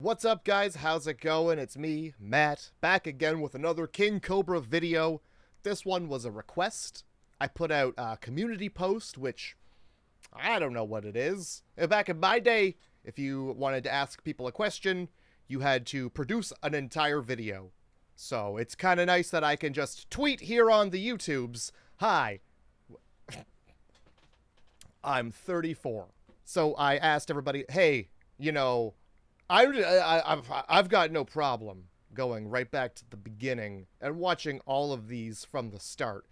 What's up, guys? How's it going? It's me, Matt, back again with another King Cobra video. This one was a request. I put out a community post, which I don't know what it is. Back in my day, if you wanted to ask people a question, you had to produce an entire video. So it's kind of nice that I can just tweet here on the YouTubes, "Hi, I'm 34. So I asked everybody, hey, I've got no problem going right back to the beginning and watching all of these from the start.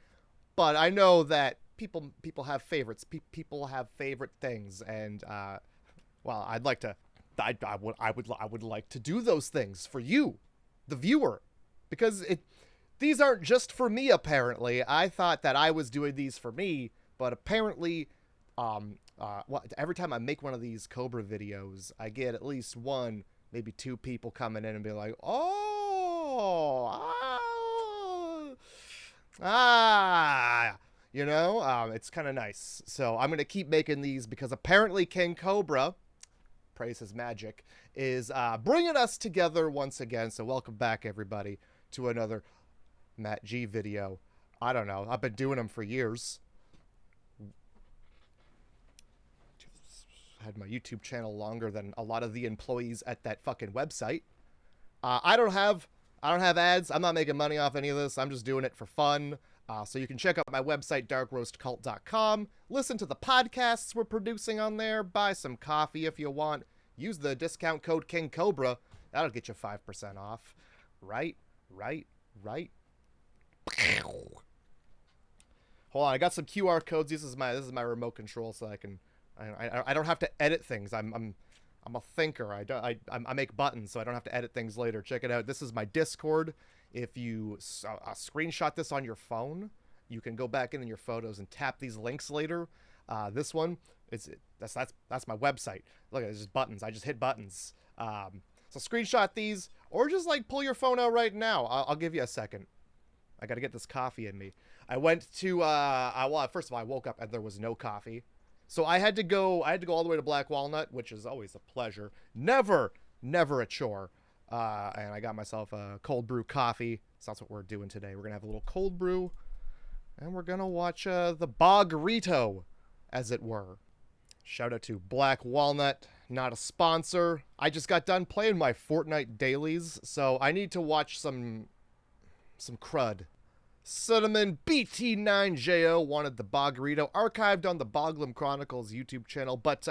But I know that people have favorites. People have favorite things, and well, I would like to do those things for you, the viewer, because these aren't just for me. Apparently, I thought that I was doing these for me, but apparently, every time I make one of these Cobra videos, I get at least one, maybe two people coming in and be like, it's kind of nice. So I'm going to keep making these because apparently King Cobra, praise his magic, is bringing us together once again. So welcome back, everybody, to another Matt G video. I don't know. I've been doing them for years. Had my YouTube channel longer than a lot of the employees at that fucking website. I don't have ads. I'm not making money off any of this. I'm just doing it for fun. So you can check out my website, darkroastcult.com. Listen to the podcasts we're producing on there. Buy some coffee if you want. Use the discount code King Cobra. That'll get you 5% off. Right. Hold on, I got some QR codes. This is my remote control, so I don't have to edit things. I'm a thinker. I make buttons, so I don't have to edit things later. Check it out. This is my Discord. If you screenshot this on your phone, you can go back in your photos and tap these links later. This one that's my website. Look at it, just buttons. I just hit buttons. So screenshot these, or just like pull your phone out right now. I'll give you a second. I got to get this coffee in me. I went to first of all, I woke up and there was no coffee. So I had to go all the way to Black Walnut, which is always a pleasure. Never a chore. And I got myself a cold brew coffee. So that's what we're doing today. We're going to have a little cold brew. And we're going to watch the Bogrito, as it were. Shout out to Black Walnut. Not a sponsor. I just got done playing my Fortnite dailies. So I need to watch some crud. Cinnamon BT9JO wanted the Bogrito archived on the Boglum Chronicles YouTube channel, but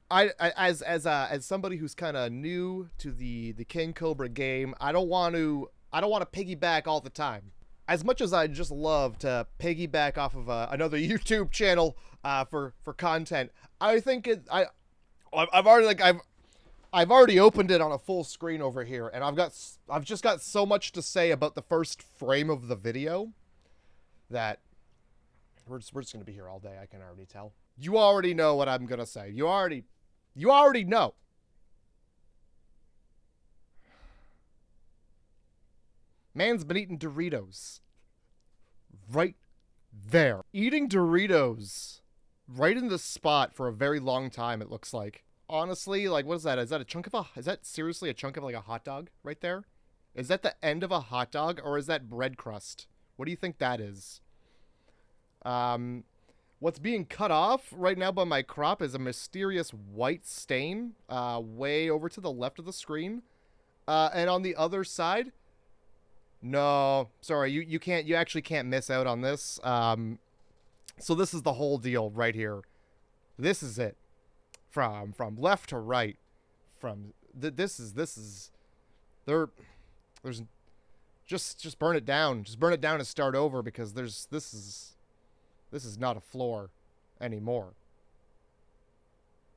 as somebody who's kind of new to the King Cobra game, I don't want to piggyback all the time. As much as I just love to piggyback off of another YouTube channel for content, I think I've already opened it on a full screen over here, and I've just got so much to say about the first frame of the video that we're just gonna be here all day. I can already tell. You already know what I'm gonna say. You already know. Man's been eating Doritos. Right there. Eating Doritos right in the spot for a very long time, it looks like. Honestly, like, what is that? Is that seriously a chunk of like a hot dog right there? Is that the end of a hot dog, or is that bread crust? What do you think that is? What's being cut off right now by my crop is a mysterious white stain, way over to the left of the screen. And on the other side, no, sorry, you actually can't miss out on this. So this is the whole deal right here. This is it. From left to right, there's just burn it down. Just burn it down and start over, because this is not a floor anymore.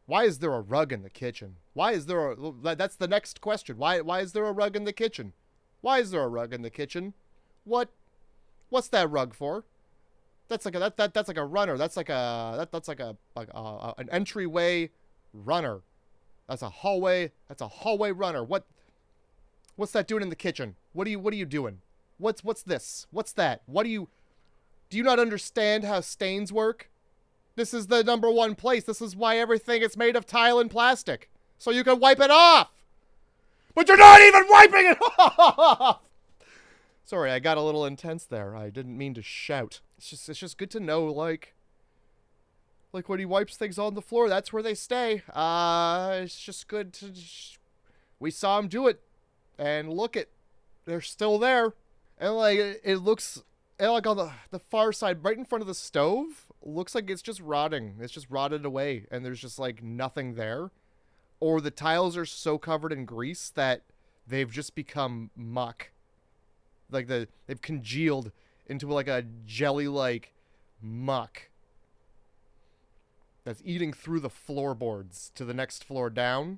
Why is there a rug in the kitchen? That's the next question. Why is there a rug in the kitchen? Why is there a rug in the kitchen? What's that rug for? That's like a runner. That's like an entryway runner. That's a hallway runner. What's that doing in the kitchen? What are you doing? What's this? What's that? Do you not understand how stains work? This is the #1 place. This is why everything is made of tile and plastic. So you can wipe it off. But you're not even wiping it off! Sorry, I got a little intense there. I didn't mean to shout. It's just good to know, like when he wipes things on the floor, that's where they stay. It's just good to... We saw him do it. And look it. They're still there. And, like, it looks... And, like, on the far side, right in front of the stove, looks like it's just rotting. It's just rotted away. And there's just, like, nothing there. Or the tiles are so covered in grease that they've just become muck. Like, they've congealed into, like, a jelly-like muck that's eating through the floorboards to the next floor down.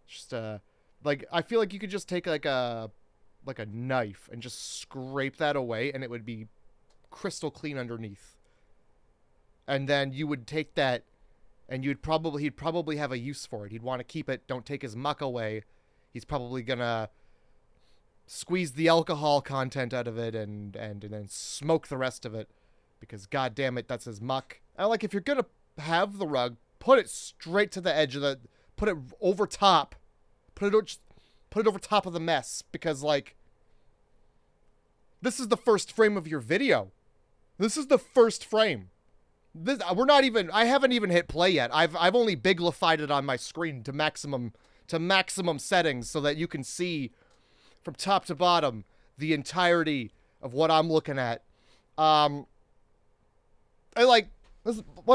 Just, like, I feel like you could just take, like a knife and just scrape that away, and it would be crystal clean underneath. And then you would take that, and he'd probably have a use for it. He'd want to keep it, don't take his muck away. He's probably gonna squeeze the alcohol content out of it and then smoke the rest of it. Because, god damn it, that's his muck. And, like, if you're gonna have the rug, put it straight to the edge of the... Put it over top. Put it over top of the mess. Because, like... This is the first frame of your video. This is the first frame. We're not even... I haven't even hit play yet. I've only biglified it on my screen to maximum settings so that you can see from top to bottom the entirety of what I'm looking at. What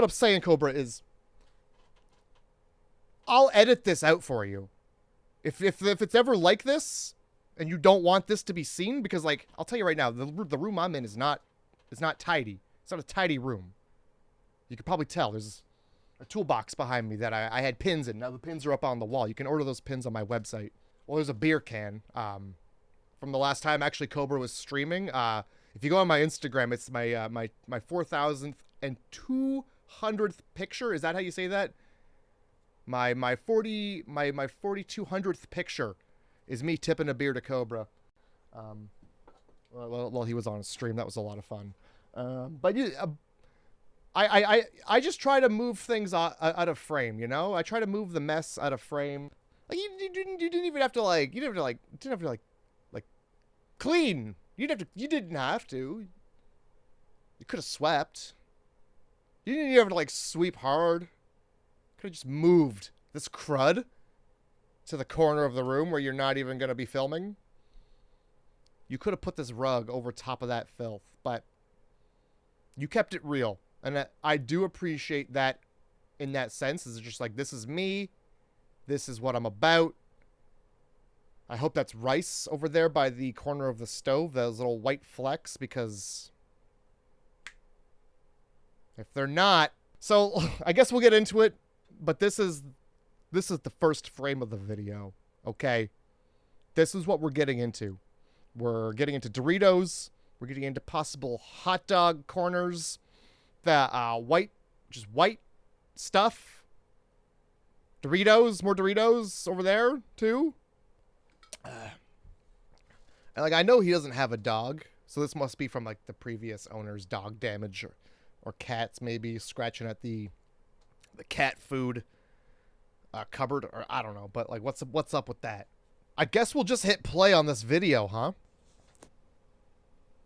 I'm saying, Cobra, is I'll edit this out for you. If it's ever like this, and you don't want this to be seen, because, like, I'll tell you right now, the room I'm in is not tidy. It's not a tidy room. You can probably tell. There's a toolbox behind me that I had pins in. Now the pins are up on the wall. You can order those pins on my website. Well, there's a beer can from the last time actually Cobra was streaming. If you go on my Instagram, it's my 4,000th and 200th picture. Is that how you say that? My 4,200th picture is me tipping a beer to Cobra. Well, he was on a stream. That was a lot of fun. But I just try to move things out of frame. You know, I try to move the mess out of frame. Like you didn't even have to clean. You didn't have to. You could have swept. You didn't even have to, like, sweep hard. Could have just moved this crud to the corner of the room where you're not even going to be filming. You could have put this rug over top of that filth, but you kept it real. And I do appreciate that in that sense. It's just like, this is me. This is what I'm about. I hope that's rice over there by the corner of the stove, those little white flecks, because if they're not... So, I guess we'll get into it, but this is the first frame of the video, okay? This is what we're getting into. We're getting into Doritos. We're getting into possible hot dog corners. The white stuff. Doritos, more Doritos over there, too. And, like, I know he doesn't have a dog, so this must be from, like, the previous owner's dog damage, or cats maybe scratching at the cat food cupboard, or I don't know. But, like, what's up with that? I guess we'll just hit play on this video, huh?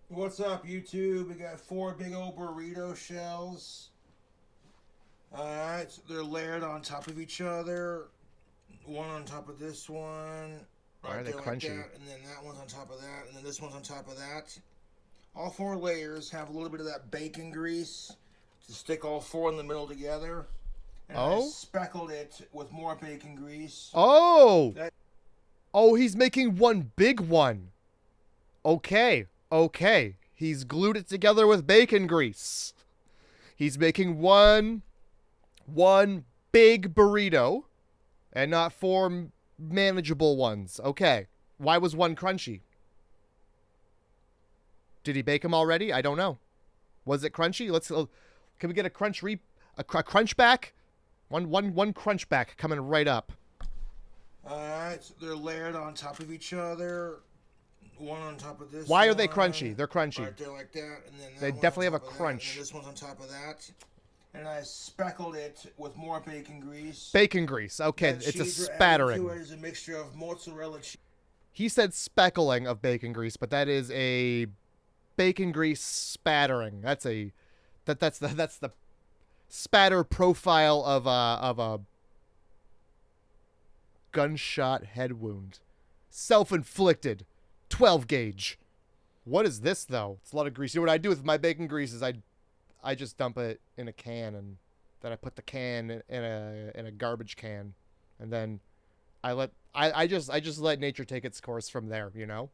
What's up, YouTube? We got 4 big old burrito shells. Alright, so they're layered on top of each other. One on top of this one. Why are they crunchy? Like that, and then that one's on top of that, and then this one's on top of that. All 4 layers have a little bit of that bacon grease to stick all 4 in the middle together. And I speckled it with more bacon grease. Oh! Oh, he's making one big one. Okay. He's glued it together with bacon grease. He's making one big burrito and not 4 manageable ones. Okay. Why was one crunchy? Did he bake them already? I don't know. Was it crunchy? Can we get a crunch back? One crunch back coming right up. Alright, so they're layered on top of each other. One on top of this. Why are they crunchy? They're crunchy. Right there like that, and then that they one definitely on have a top of crunch. That, and then this one's on top of that. and I speckled it with more bacon grease. Bacon grease. Okay, That it's a cheese we're adding spattering. to it is a mixture of mozzarella cheese. He said speckling of bacon grease, but that is a bacon grease spattering. That's the spatter profile of a gunshot head wound. Self-inflicted. 12 gauge. What is this though? It's a lot of grease. You know what I do with my bacon grease is I just dump it in a can, and then I put the can in a garbage can, and then I just let nature take its course from there, you know?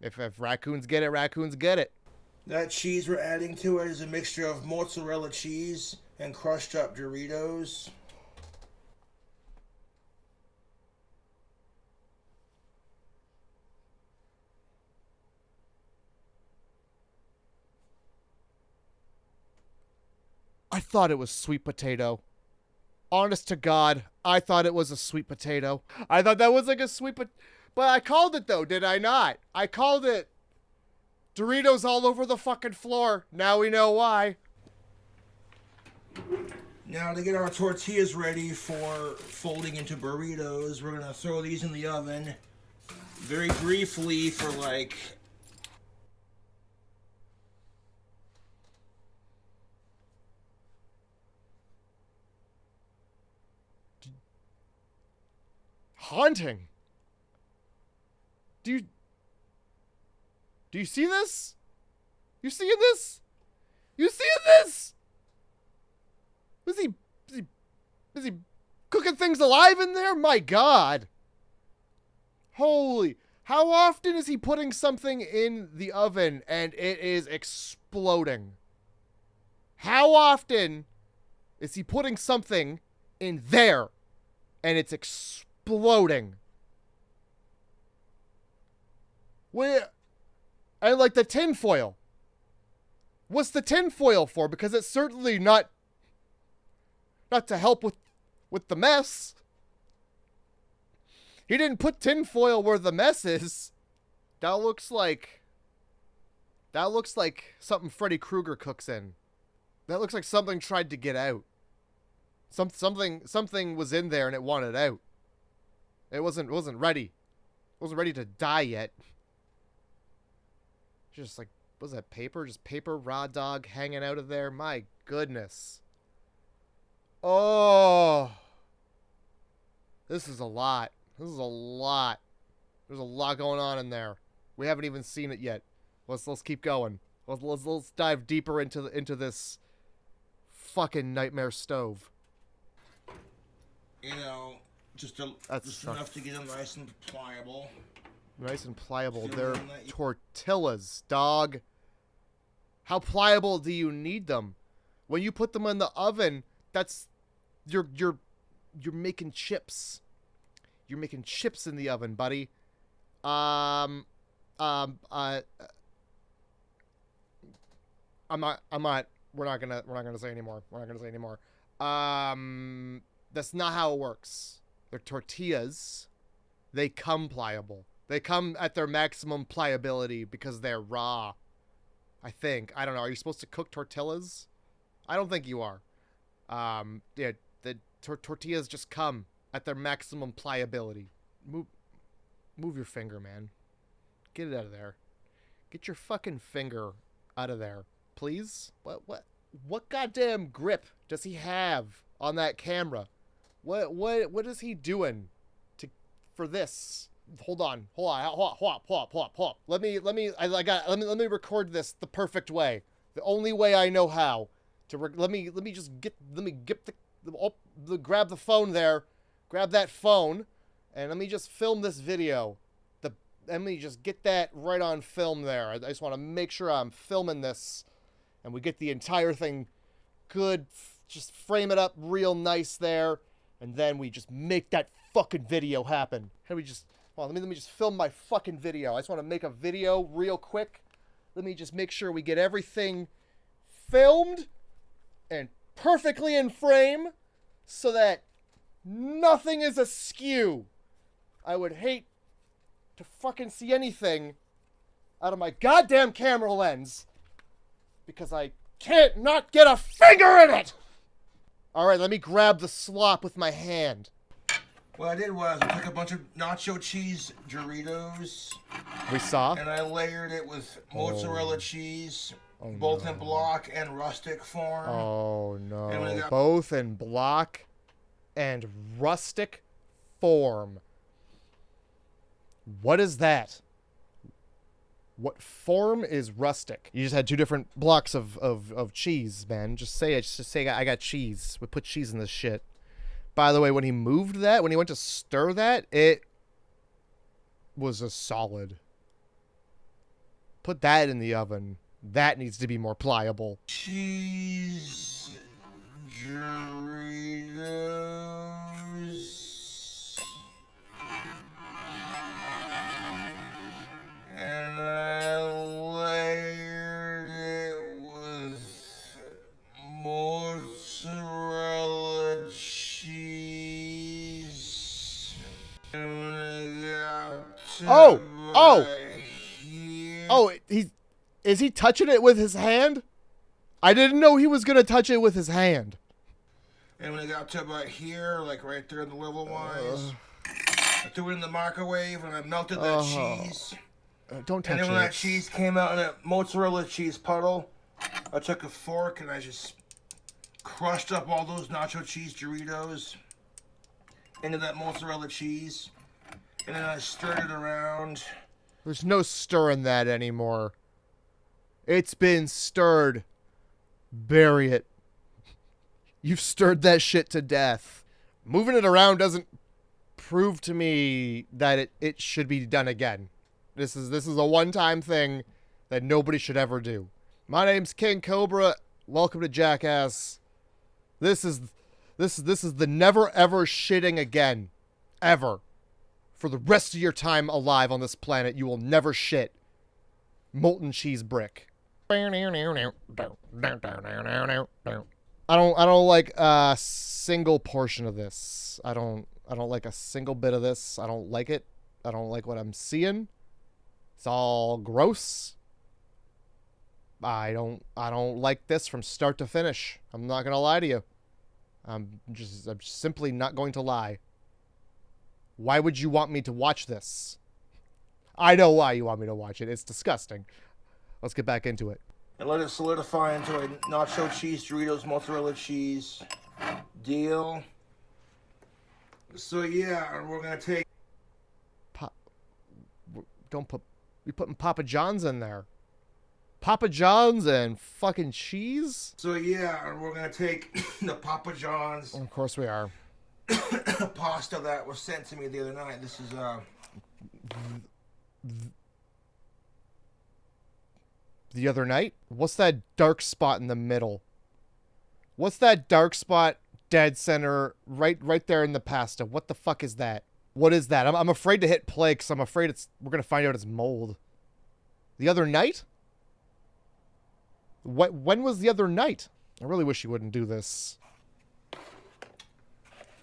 If raccoons get it, raccoons get it. That cheese we're adding to it is a mixture of mozzarella cheese and crushed up Doritos. I thought it was sweet potato. Honest to God, I thought it was a sweet potato. I thought that was like a sweet potato. But I called it though, did I not? I called it Doritos all over the fucking floor. Now we know why. Now to get our tortillas ready for folding into burritos, we're going to throw these in the oven very briefly for like haunting. Do you see this? You seeing this? You seeing this? Is he cooking things alive in there? My God. Holy. How often is he putting something in the oven and it is exploding? How often is he putting something in there and it's exploding? Where? And like the tin foil. What's the tin foil for? Because it's certainly not to help with the mess. He didn't put tin foil where the mess is. That looks like something Freddy Krueger cooks in. That looks like something tried to get out. Something was in there and it wanted out. It wasn't ready. It wasn't ready to die yet. Just like, was that paper? Just paper raw dog hanging out of there? My goodness. Oh. This is a lot. This is a lot. There's a lot going on in there. We haven't even seen it yet. Let's keep going. Let's dive deeper into this fucking nightmare stove. You know, just enough to get them nice and pliable. Nice and pliable. They're tortillas, dog. How pliable do you need them? When you put them in the oven, that's you're making chips. You're making chips in the oven, buddy. I'm not. We're not gonna say anymore. We're not gonna say anymore. That's not how it works. They're tortillas. They come pliable. They come at their maximum pliability because they're raw. I think. I don't know. Are you supposed to cook tortillas? I don't think you are. Yeah, the tortillas just come at their maximum pliability. Move your finger, man. Get it out of there. Get your fucking finger out of there, please. What goddamn grip does he have on that camera? What is he doing for this? Hold on. Let me record this the perfect way. The only way I know how to let me grab the phone there. Grab that phone and let me just film this video. Let me just get that right on film there. I just want to make sure I'm filming this and we get the entire thing good. Just frame it up real nice there. And then we just make that fucking video happen. Let me just film my fucking video. I just want to make a video real quick. Let me just make sure we get everything filmed and perfectly in frame so that nothing is askew. I would hate to fucking see anything out of my goddamn camera lens because I can't not get a finger in it! Alright, let me grab the slop with my hand. What I did was I took a bunch of nacho cheese Doritos. We saw? And I layered it with mozzarella cheese, both in block and rustic form. Oh no. Both in block and rustic form. What is that? What form is rustic? You just had two different blocks of cheese, man. Just say it. Just say I got cheese. We put cheese in this shit. By the way, when he moved that, when he went to stir that, it was a solid. Put that in the oven. That needs to be more pliable. Cheese Doritos. And I layered it with mozzarella cheese. And when I got to is he touching it with his hand? I didn't know he was gonna touch it with his hand. And when I got to about here, like right there in the level wise, I threw it in the microwave and I melted that cheese. Don't touch it. And then when that cheese came out in a mozzarella cheese puddle, I took a fork and I just crushed up all those nacho cheese Doritos into that mozzarella cheese. And then I stirred it around. There's no stirring that anymore. It's been stirred. Bury it. You've stirred that shit to death. Moving it around doesn't prove to me that it should be done again. This is a one-time thing that nobody should ever do. My name's King Cobra. Welcome to Jackass. This is the never ever shitting again. Ever. For the rest of your time alive on this planet, you will never shit. Molten cheese brick. I don't like a single portion of this. I don't like a single bit of this. I don't like it. I don't like what I'm seeing. It's all gross. I don't like this from start to finish. I'm not gonna lie to you. I'm simply not going to lie. Why would you want me to watch this? I know why you want me to watch it. It's disgusting. Let's get back into it. And let it solidify into a nacho cheese Doritos mozzarella cheese deal. So yeah, we're gonna take. You're putting Papa John's in there. Papa John's and fucking cheese? So yeah, we're gonna take the Papa John's. Of course we are. Pasta that was sent to me the other night. This is the other night? What's that dark spot in the middle? What's that dark spot dead center right there in the pasta? What the fuck is that? What is that? I'm afraid to hit play because I'm afraid we're gonna find out it's mold. The other night? When was the other night? I really wish he wouldn't do this.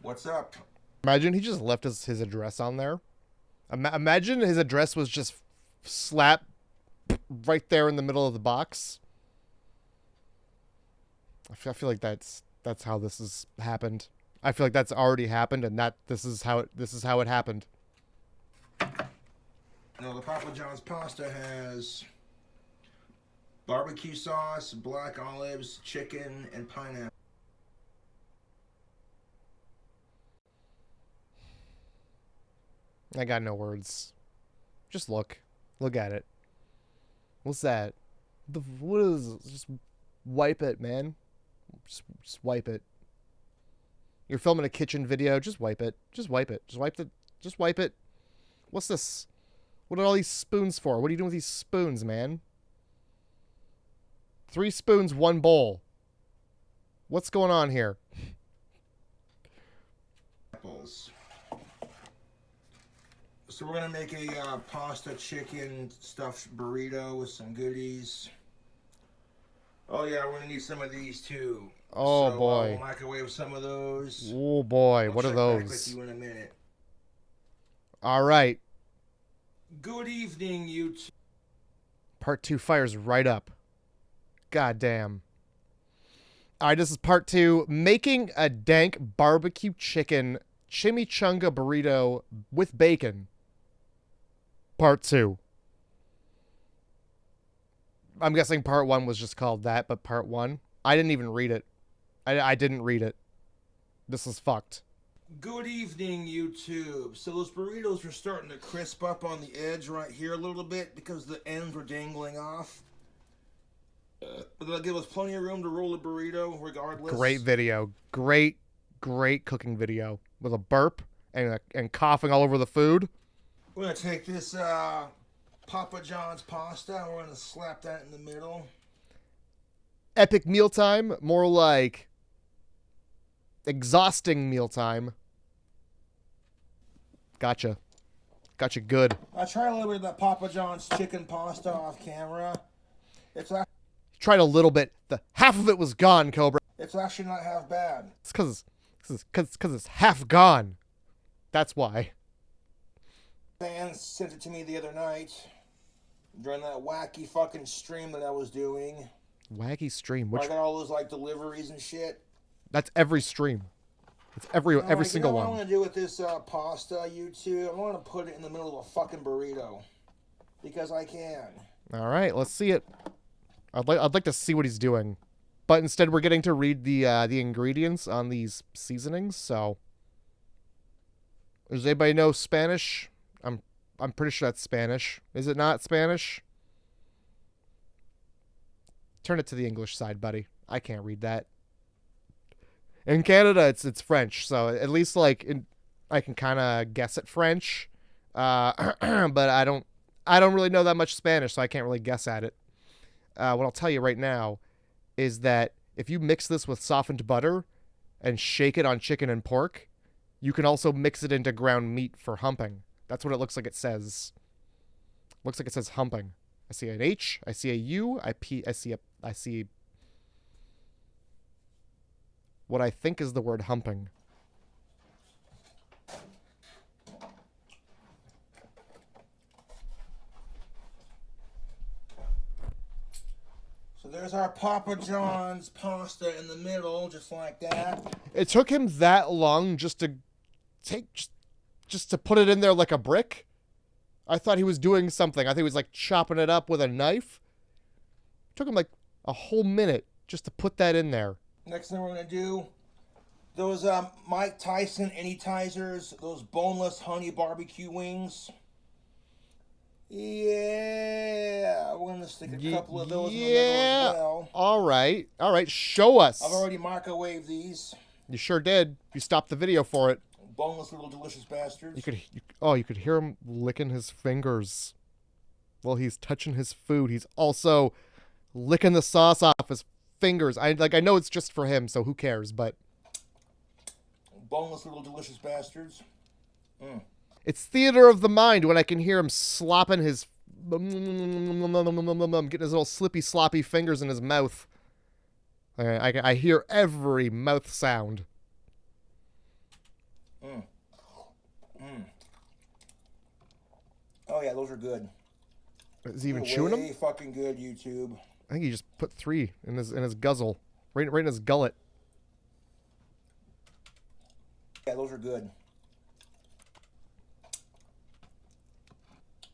What's up? Imagine he just left his address on there. Imagine his address was just slapped right there in the middle of the box. I feel like that's how this has happened. I feel like that's already happened, and this is how it happened. No, the Papa John's pasta has barbecue sauce, black olives, chicken, and pineapple. I got no words. Just look at it. What's that? What is? Just wipe it, man. Just wipe it. You're filming a kitchen video. Just wipe it. Just wipe it. Just wipe it. What's this? What are all these spoons for? What are you doing with these spoons, man? 3 spoons, 1 bowl. What's going on here? Apples. So we're gonna make a pasta chicken stuffed burrito with some goodies. Oh yeah, we're gonna need some of these too. Oh so, boy. We'll microwave some of those. Oh boy, what are those? Back with you in a minute. All right. Good evening, YouTube. Part 2 fires right up. God damn. All right, this is part 2. Making a dank barbecue chicken chimichanga burrito with bacon. Part 2. I'm guessing part 1 was just called that, but part 1? I didn't even read it. I didn't read it. This is fucked. Good evening, YouTube. So those burritos are starting to crisp up on the edge right here a little bit because the ends were dangling off. But that'll give us plenty of room to roll the burrito regardless. Great video. Great cooking video. With a burp and coughing all over the food. We're going to take this Papa John's pasta and we're going to slap that in the middle. Epic mealtime. More like exhausting mealtime. Gotcha good. I tried a little bit of that Papa John's chicken pasta off camera. Tried a little bit. The half of it was gone, Cobra. It's actually not half bad. It's because it's half gone. That's why. Fan sent it to me the other night during that wacky fucking stream that I was doing. Wacky stream. Which I got all those like deliveries and shit. That's every stream. It's every single one. What I want to do with this pasta, YouTube, I want to put it in the middle of a fucking burrito because I can. All right, let's see it. I'd like to see what he's doing, but instead we're getting to read the ingredients on these seasonings. So, does anybody know Spanish? I'm pretty sure that's Spanish. Is it not Spanish? Turn it to the English side, buddy. I can't read that. In Canada, it's French, so at least like I can kind of guess at French, but I don't really know that much Spanish, so I can't really guess at it. What I'll tell you right now is that if you mix this with softened butter and shake it on chicken and pork, you can also mix it into ground meat for humping. That's what it looks like it says. Looks like it says humping. I see an H, I see a U, I see what I think is the word humping. So there's our Papa John's pasta in the middle, just like that. It took him that long just to put it in there like a brick? I thought he was doing something. I think he was like chopping it up with a knife. It took him like a whole minute just to put that in there. Next thing we're going to do, those Mike Tyson Anytizers, those boneless honey barbecue wings. Yeah, we're going to stick a couple of those in the middle as well. All right. Show us. I've already microwaved these. You sure did. You stopped the video for it. Boneless little delicious bastards. You could hear him licking his fingers while he's touching his food. He's also licking the sauce off his fingers. I know it's just for him, so who cares? But boneless little delicious bastards. It's theater of the mind when I can hear him slopping his getting his little slippy sloppy fingers in his mouth. I hear every mouth sound. Oh yeah, those are good. Is he even chewing them? Fucking good, YouTube. I think he just put 3 in his guzzle, right in his gullet. Yeah, those are good.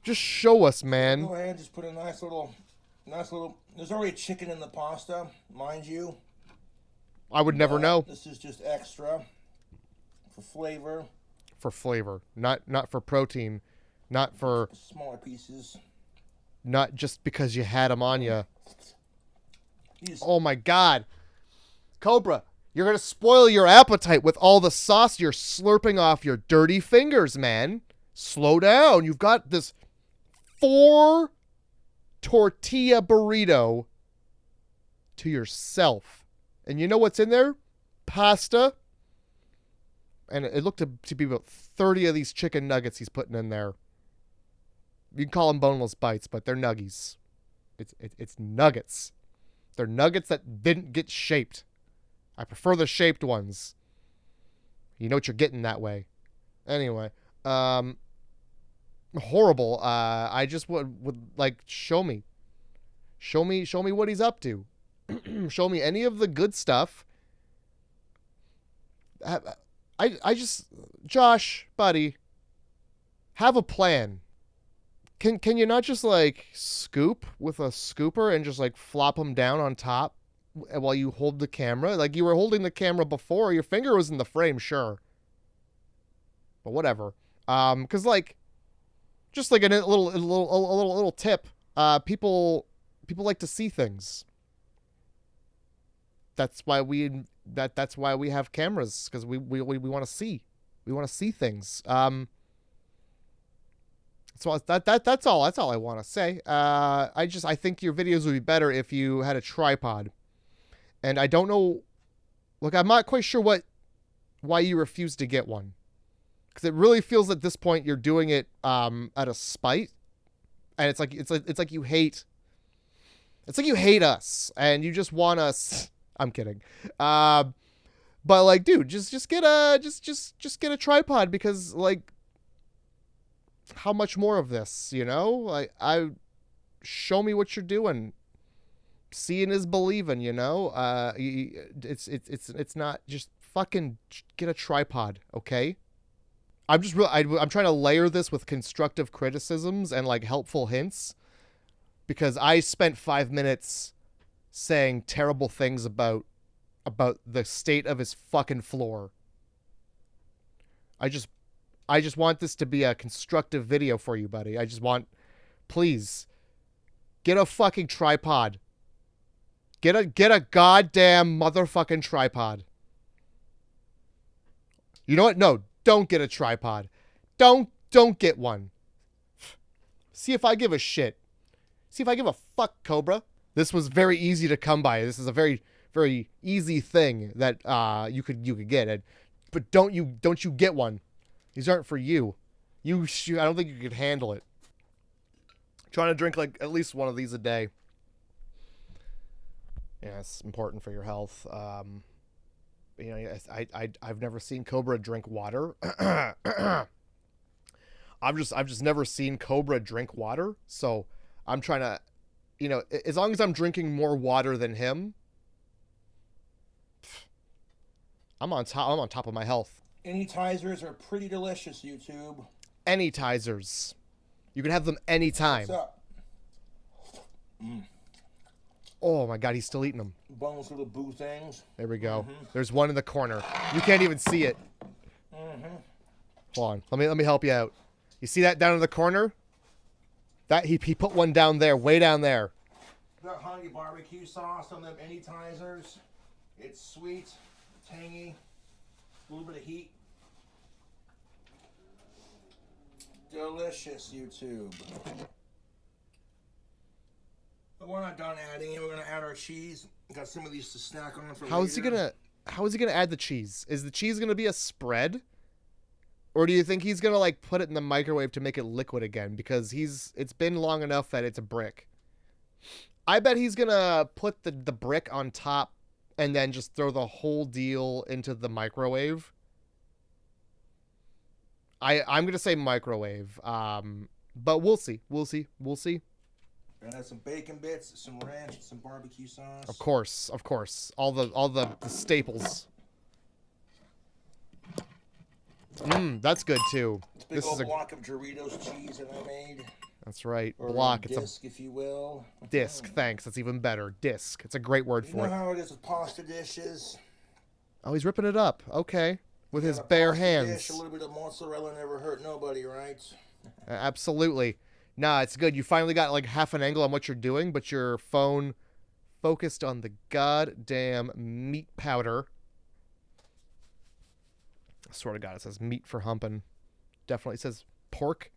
Just show us, man. Go ahead, just put a nice little. There's already chicken in the pasta, mind you. I would never know. This is just extra for flavor. For flavor, not for protein, not for smaller pieces. Not just because you had them on you. Oh my God, Cobra, you're gonna spoil your appetite with all the sauce you're slurping off your dirty fingers, man. Slow down. You've got this 4 tortilla burrito to yourself. And you know what's in there? Pasta. And it looked to be about 30 of these chicken nuggets he's putting in there. You can call them boneless bites, but they're nuggies. It's nuggets. They're nuggets that didn't get shaped. I prefer the shaped ones. You know what you're getting that way. Anyway, horrible. I just would like show me what he's up to. Show me any of the good stuff. I just, Josh, buddy, have a plan. Can you not just like scoop with a scooper and just like flop them down on top while you hold the camera? Like you were holding the camera before, your finger was in the frame, sure. But whatever. Cause like, just like a little tip. People like to see things. That's why we have cameras, because we want to see. We want to see things. So that's all I want to say. I think your videos would be better if you had a tripod. And I don't know, look, I'm not quite sure why you refuse to get one. Because it really feels at this point you're doing it out of spite. And it's like you hate us and you just want us. I'm kidding. But like, dude, just get a tripod, because like, how much more of this, you know? Like, show me what you're doing. Seeing is believing, you know? It's not just fucking get a tripod, okay? I'm trying to layer this with constructive criticisms and like helpful hints, because I spent 5 minutes saying terrible things about the state of his fucking floor. I just want this to be a constructive video for you, buddy. Please, get a fucking tripod. Get a goddamn motherfucking tripod. You know what? No, don't get a tripod. Don't get one. See if I give a shit. See if I give a fuck, Cobra. This was very easy to come by. This is a very, very easy thing that you could get it. But don't you get one. These aren't for you. I don't think you could handle it. Trying to drink like at least one of these a day. Yeah, it's important for your health. You know, I've never seen Cobra drink water. I've just never seen Cobra drink water. So I'm trying to, you know, as long as I'm drinking more water than him, I'm on top of my health. Any Tizers are pretty delicious, YouTube. Any Tizers. You can have them anytime. What's up? Oh my god, he's still eating them. Boneless little boo things. There we go. There's one in the corner. You can't even see it. Hold on. Let me help you out. You see that down in the corner? That he put one down there, way down there. Got honey barbecue sauce on them Any Tizers. It's sweet, tangy, a little bit of heat. Delicious, YouTube. But we're not done adding it. We're gonna add our cheese. Got some of these to snack on for How is he gonna add the cheese? Is the cheese gonna be a spread? Or do you think he's gonna like put it in the microwave to make it liquid again? Because it's been long enough that it's a brick. I bet he's gonna put the brick on top and then just throw the whole deal into the microwave. I'm gonna say microwave. But we'll see. We'll see. And add some bacon bits, some ranch, some barbecue sauce. Of course. All the staples. That's good too. This is a block of Doritos cheese that I made. That's right. Or block. Disc, it's if you will. Disc. Thanks. That's even better. Disc. It's a great word for it. You know how it is with pasta dishes. Oh, he's ripping it up. Okay. With his bare hands. Dish, a little bit of mozzarella never hurt nobody, right? Absolutely. Nah, it's good. You finally got like half an angle on what you're doing, but your phone focused on the goddamn meat powder. I swear to God, it says meat for humping. Definitely says pork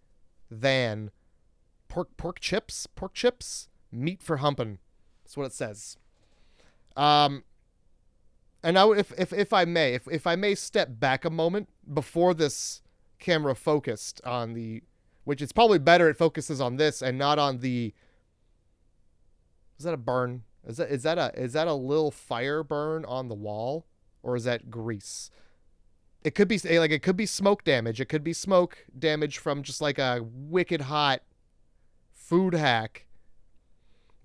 chips, meat for humping. That's what it says. And now, if I may step back a moment before this camera focused on the, which it's probably better it focuses on this and not on the. Is that a burn? Is that a little fire burn on the wall, or is that grease? It could be like it could be smoke damage. It could be smoke damage from just like a wicked hot food hack.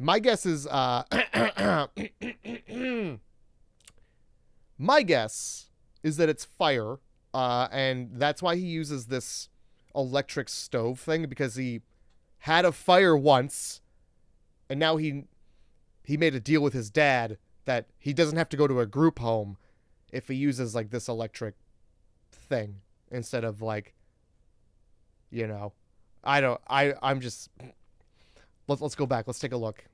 My guess is my guess is that it's fire, and that's why he uses this electric stove thing, because he had a fire once, and now he made a deal with his dad that he doesn't have to go to a group home if he uses like this electric thing instead of like, you know, I'm just, let's go back. Let's take a look.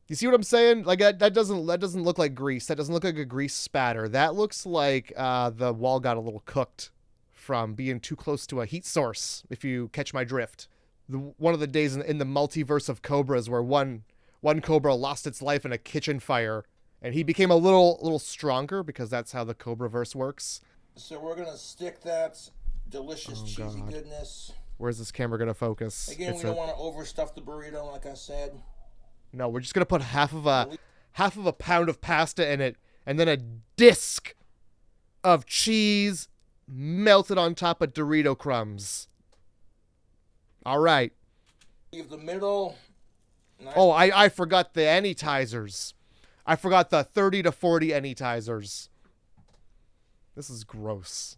You see what I'm saying? Like that doesn't look like grease. That doesn't look like a grease spatter. That looks like the wall got a little cooked from being too close to a heat source, if you catch my drift. One of the days in the multiverse of Cobras where one Cobra lost its life in a kitchen fire, and he became a little stronger because that's how the Cobra-verse works. So we're going to stick that delicious cheesy goodness. Where's this camera going to focus? Again, we don't want to overstuff the burrito, like I said. No, we're just going to put half of a pound of pasta in it, and then a disc of cheese melted on top of Dorito crumbs. All right. Leave the middle. Nice. Oh, I forgot the anytizers. I forgot the 30 to 40 anytizers. This is gross.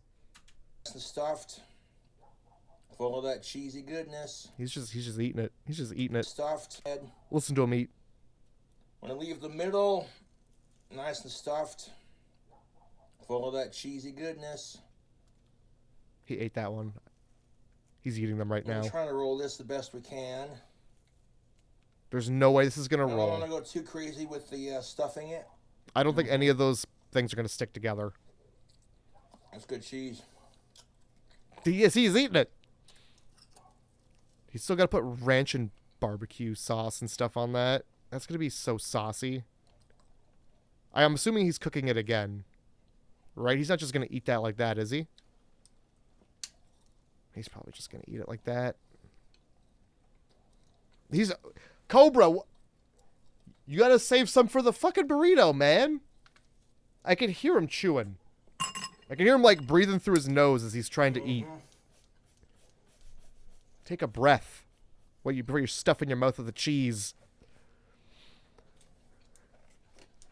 Stuffed. Full of that cheesy goodness. He's just eating it. He's just eating it. Stuffed. Listen to him eat. Want to leave the middle nice and stuffed. Full of that cheesy goodness. He ate that one. He's eating them right now. We're trying to roll this the best we can. There's no way this is going to roll. I don't want to go too crazy with the stuffing it. I don't think any of those things are going to stick together. That's good cheese. Yes, he's eating it. He's still got to put ranch and barbecue sauce and stuff on that. That's going to be so saucy. I am assuming he's cooking it again. Right? He's not just going to eat that like that, is he? He's probably just going to eat it like that. He's... Cobra! You got to save some for the fucking burrito, man. I can hear him chewing. I can hear him, like, breathing through his nose as he's trying to eat. Take a breath before you're stuffing your mouth with the cheese.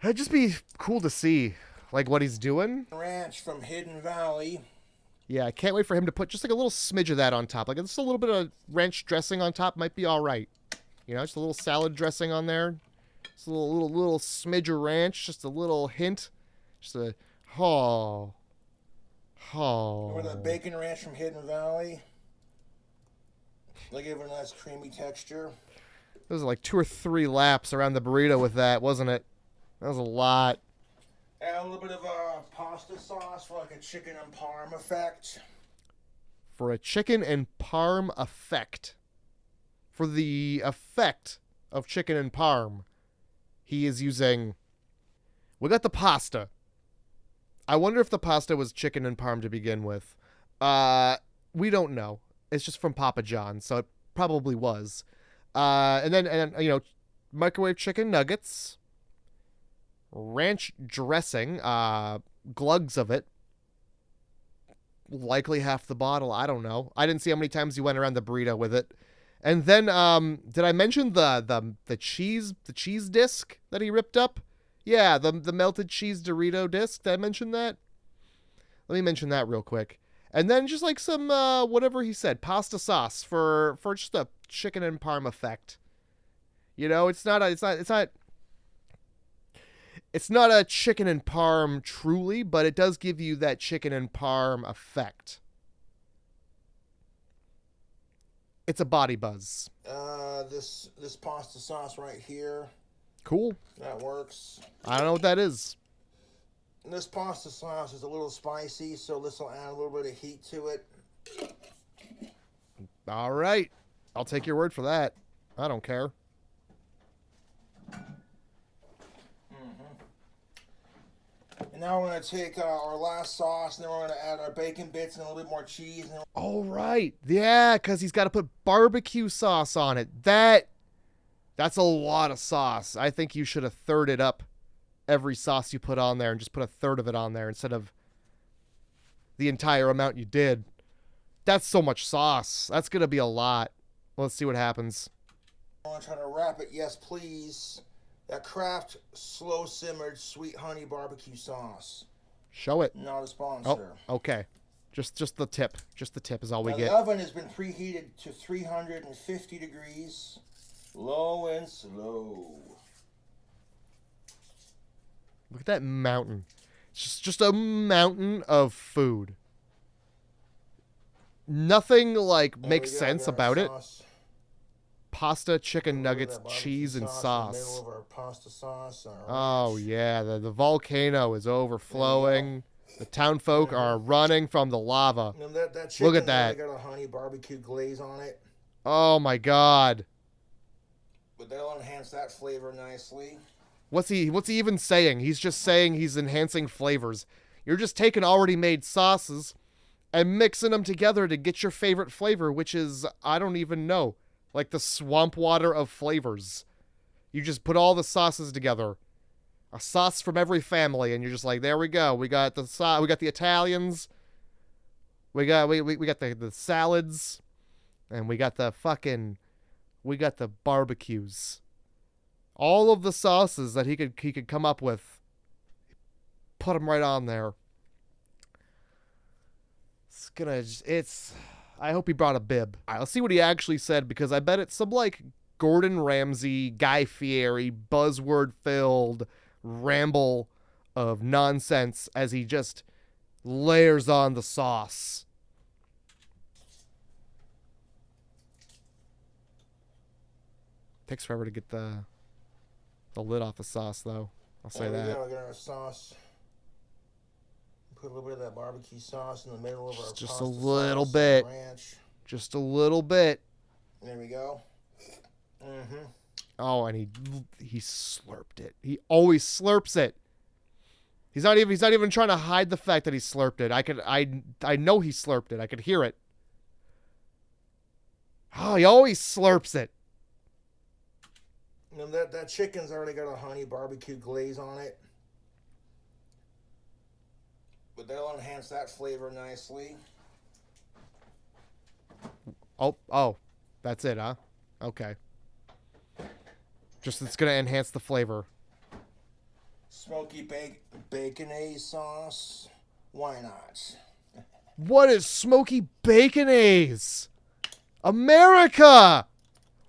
It'd just be cool to see, like, what he's doing. Ranch from Hidden Valley. Yeah, I can't wait for him to put just, like, a little smidge of that on top. Like, just a little bit of ranch dressing on top might be all right. You know, just a little salad dressing on there. Just a little smidge of ranch. Just a little hint. Just a... Oh... Or the bacon ranch from Hidden Valley. They give it a nice creamy texture. Those are like 2 or 3 laps around the burrito with that, wasn't it? That was a lot. Add a little bit of pasta sauce for like a chicken and parm effect. For a chicken and parm effect. For the effect of chicken and parm, he is using... We got the pasta. I wonder if the pasta was chicken and parm to begin with. We don't know. It's just from Papa John's, so it probably was. And then you know, microwave chicken nuggets, ranch dressing, glugs of it, likely half the bottle. I don't know. I didn't see how many times he went around the burrito with it. And then, did I mention the cheese disc that he ripped up? Yeah, the melted cheese Dorito disc. Did I mention that? Let me mention that real quick. And then just like some, whatever he said, pasta sauce for just a chicken and parm effect. You know, it's not a chicken and parm truly, but it does give you that chicken and parm effect. It's a body buzz. This pasta sauce right here. Cool. That works. I don't know what that is. This pasta sauce is a little spicy, so this will add a little bit of heat to it. All right. I'll take your word for that. I don't care. And now we're going to take our last sauce, and then we're going to add our bacon bits and a little bit more cheese. And all right. Yeah, because he's got to put barbecue sauce on it. That's a lot of sauce. I think you should have thirded up every sauce you put on there and just put a third of it on there instead of the entire amount you did. That's so much sauce. That's going to be a lot. Let's see what happens. I want to try to wrap it. Yes, please. That Kraft slow simmered sweet honey barbecue sauce. Show it. Not a sponsor. Oh, okay. Just the tip. Just the tip is all we Now, get. the oven has been preheated to 350 degrees. Low and slow. Look at that mountain. It's just a mountain of food. Nothing like makes sense about it. Pasta, chicken nuggets, cheese, and sauce. In the middle of our pasta sauce. Oh yeah, the volcano is overflowing. The town folk are running from the lava. Look at that. Got a honey barbecue glaze on it. Oh my god. But that'll enhance that flavor nicely. What's he even saying? He's just saying he's enhancing flavors. You're just taking already made sauces and mixing them together to get your favorite flavor, which is, I don't even know, like the swamp water of flavors. You just put all the sauces together. A sauce from every family, and you're just like, there we go. We got the we got the Italians. We got the salads, and we got the barbecues. All of the sauces that he could come up with. Put them right on there. I hope he brought a bib. All right, let's see what he actually said, because I bet it's some like Gordon Ramsay, Guy Fieri, buzzword-filled ramble of nonsense as he just layers on the sauce. Takes forever to get the lid off the sauce, though. I'll say that. We got our sauce. Put a little bit of that barbecue sauce in the middle of our just pasta a little sauce bit. Ranch. Just a little bit. There we go. Mm-hmm. Oh, and he slurped it. He always slurps it. He's not even trying to hide the fact that he slurped it. I know he slurped it. I could hear it. Oh, he always slurps it. You know, that chicken's already got a honey barbecue glaze on it. But that'll enhance that flavor nicely. Oh, that's it, huh? Okay. Just it's gonna enhance the flavor. Smoky baconaise sauce. Why not? What is smoky baconaise? America!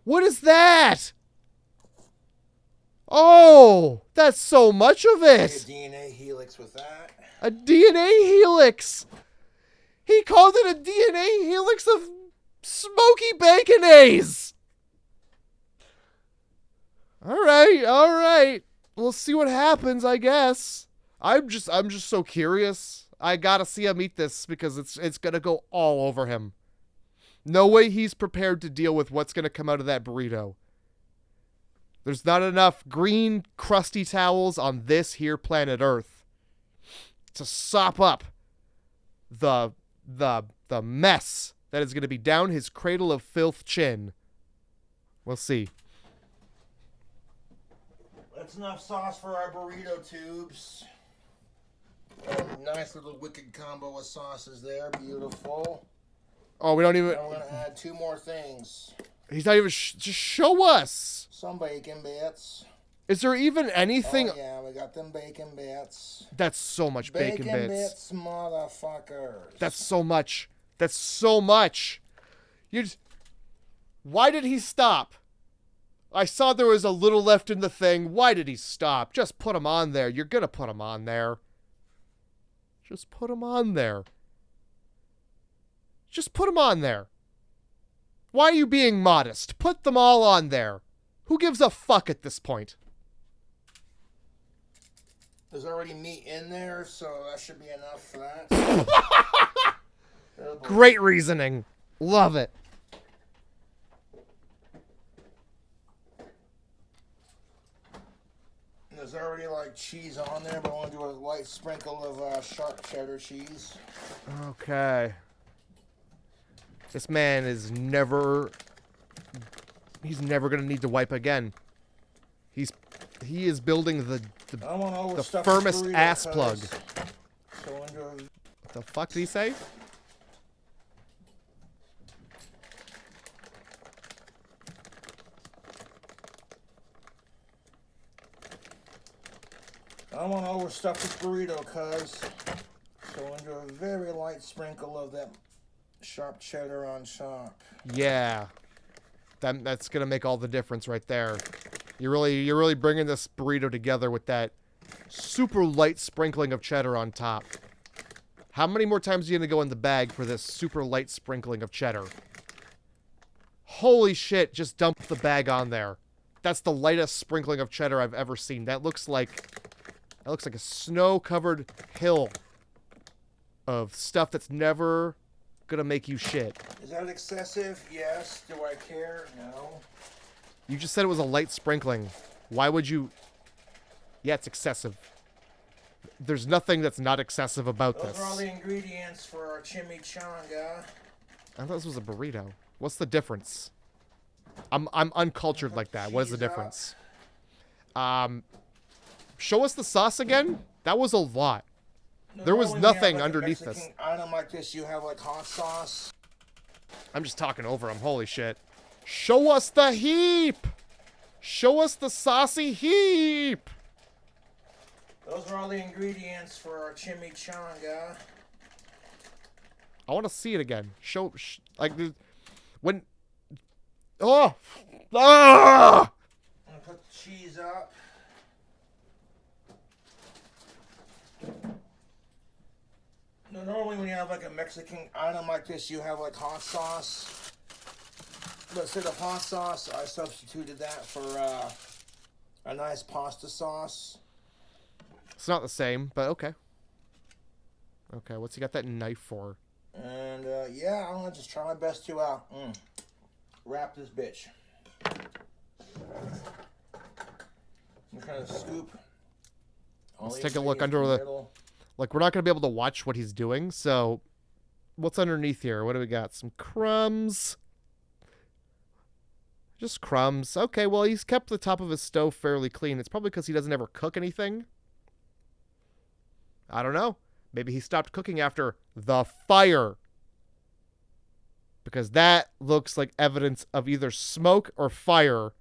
What is that? Oh, that's so much of it. A DNA helix with that. A DNA helix. He called it a DNA helix of smoky baconaise. All right. We'll see what happens, I guess. I'm just so curious. I gotta see him eat this because it's gonna go all over him. No way he's prepared to deal with what's gonna come out of that burrito. There's not enough green, crusty towels on this here planet Earth to sop up the mess that is gonna be down his cradle of filth chin. We'll see. That's enough sauce for our burrito tubes. Nice little wicked combo of sauces there. Beautiful. Oh, we don't even... Now we're going to add two more things. He's not even... just show us. Some bacon bits. Is there even anything... Oh, yeah, we got them bacon bits. That's so much bacon bits. Bacon bits, motherfuckers. That's so much. That's so much. Why did he stop? I saw there was a little left in the thing. Why did he stop? Just put him on there. You're going to put him on there. Just put him on there. Just put him on there. Why are you being modest? Put them all on there. Who gives a fuck at this point? There's already meat in there, so that should be enough for that. Great reasoning. Love it. There's already like cheese on there, but I want to do a light sprinkle of sharp cheddar cheese. Okay. This man is never... He's never going to need to wipe again. He is building the firmest ass plug. What the fuck did he say? I don't want to overstuff this burrito, cuz. So I'm going to do a very light sprinkle of that sharp cheddar on top. Yeah. That's going to make all the difference right there. You're really bringing this burrito together with that super light sprinkling of cheddar on top. How many more times are you going to go in the bag for this super light sprinkling of cheddar? Holy shit, just dump the bag on there. That's the lightest sprinkling of cheddar I've ever seen. That looks like a snow-covered hill of stuff that's never gonna make you shit. Is that excessive? Yes. Do I care? No. You just said it was a light sprinkling. Why would you... Yeah, it's excessive. There's nothing that's not excessive about this. Those are all the ingredients for our chimichanga. I thought this was a burrito. What's the difference? I'm uncultured like that. What is the difference? Show us the sauce again? That was a lot. There was nothing underneath this. Mexican item like this, you have like hot sauce. I'm just talking over him. Holy shit. Show us the heap! Show us the saucy heap! Those are all the ingredients for our chimichanga. I want to see it again. Like, when... Oh! Ah! I'm gonna put the cheese up. Now, normally when you have like a Mexican item like this, you have like hot sauce. But instead of hot sauce, I substituted that for a nice pasta sauce. It's not the same, but okay. Okay, what's he got that knife for? And yeah, I'm gonna just try my best to wrap this bitch. I'm trying to scoop. Let's take a look under the middle. Like, we're not gonna be able to watch what he's doing, so what's underneath here? What do we got? Some crumbs. Just crumbs. Okay, well, he's kept the top of his stove fairly clean. It's probably because he doesn't ever cook anything. I don't know. Maybe he stopped cooking after the fire. Because that looks like evidence of either smoke or fire.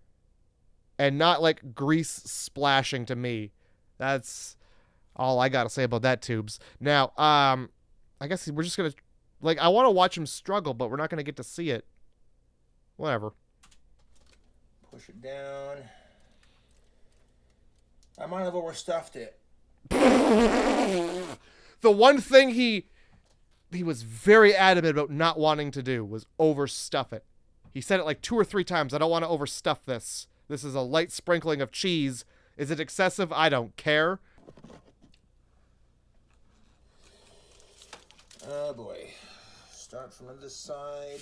And not like grease splashing to me. That's all I gotta say about that, Tubes. Now, I guess we're just gonna... Like, I want to watch him struggle, but we're not gonna get to see it. Whatever. Push it down. I might have overstuffed it. The one thing he was very adamant about not wanting to do was overstuff it. He said it like 2 or 3 times. I don't want to overstuff this. This is a light sprinkling of cheese. Is it excessive? I don't care. Oh boy. Start from this side.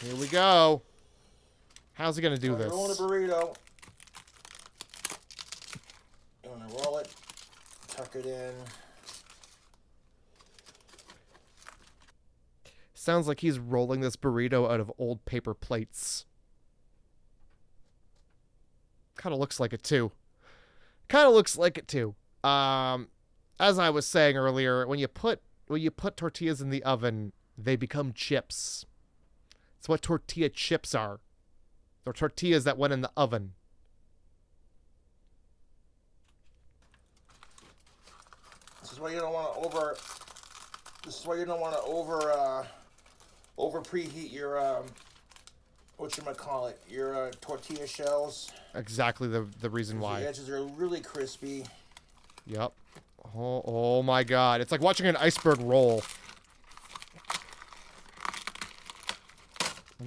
Here we go. How's he gonna do this? Roll the burrito. You want to roll it, tuck it in. Sounds like he's rolling this burrito out of old paper plates. Kind of looks like it too. As I was saying earlier, when you put tortillas in the oven, they become chips. It's what tortilla chips are. They're tortillas that went in the oven. This is why you don't want to over preheat your your tortilla shells. Exactly the reason why. The edges are really crispy. Yep. Oh my god. It's like watching an iceberg roll.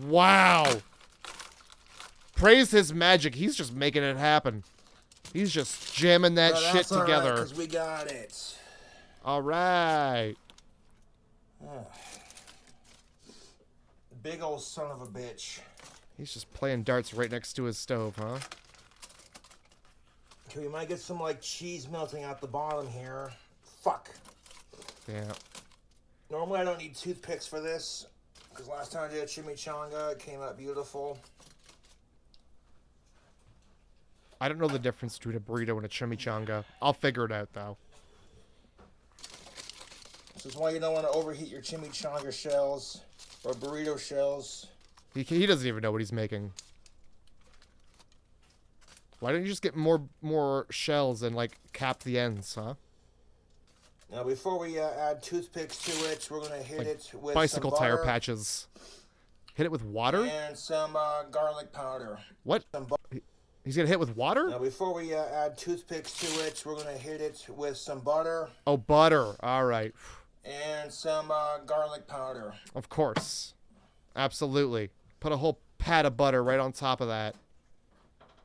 Wow. Praise his magic. He's just making it happen. He's just jamming that shit together. All right, 'cause we got it. All right. Big old son of a bitch. He's just playing darts right next to his stove, huh? Okay, we might get some like cheese melting out the bottom here. Fuck. Yeah. Normally I don't need toothpicks for this, because last time I did a chimichanga, it came out beautiful. I don't know the difference between a burrito and a chimichanga. I'll figure it out, though. This is why you don't want to overheat your chimichanga shells or burrito shells. He doesn't even know what he's making. Why don't you just get more shells and like cap the ends, huh? Now, before we add toothpicks to it, we're gonna hit Like it with bicycle some tire butter patches. Hit it with water? and some garlic powder. What? He's gonna hit with water? Now, before we add toothpicks to it, we're gonna hit it with some butter Oh, butter. All right. and some garlic powder. Of course. Absolutely. Put a whole pat of butter right on top of that.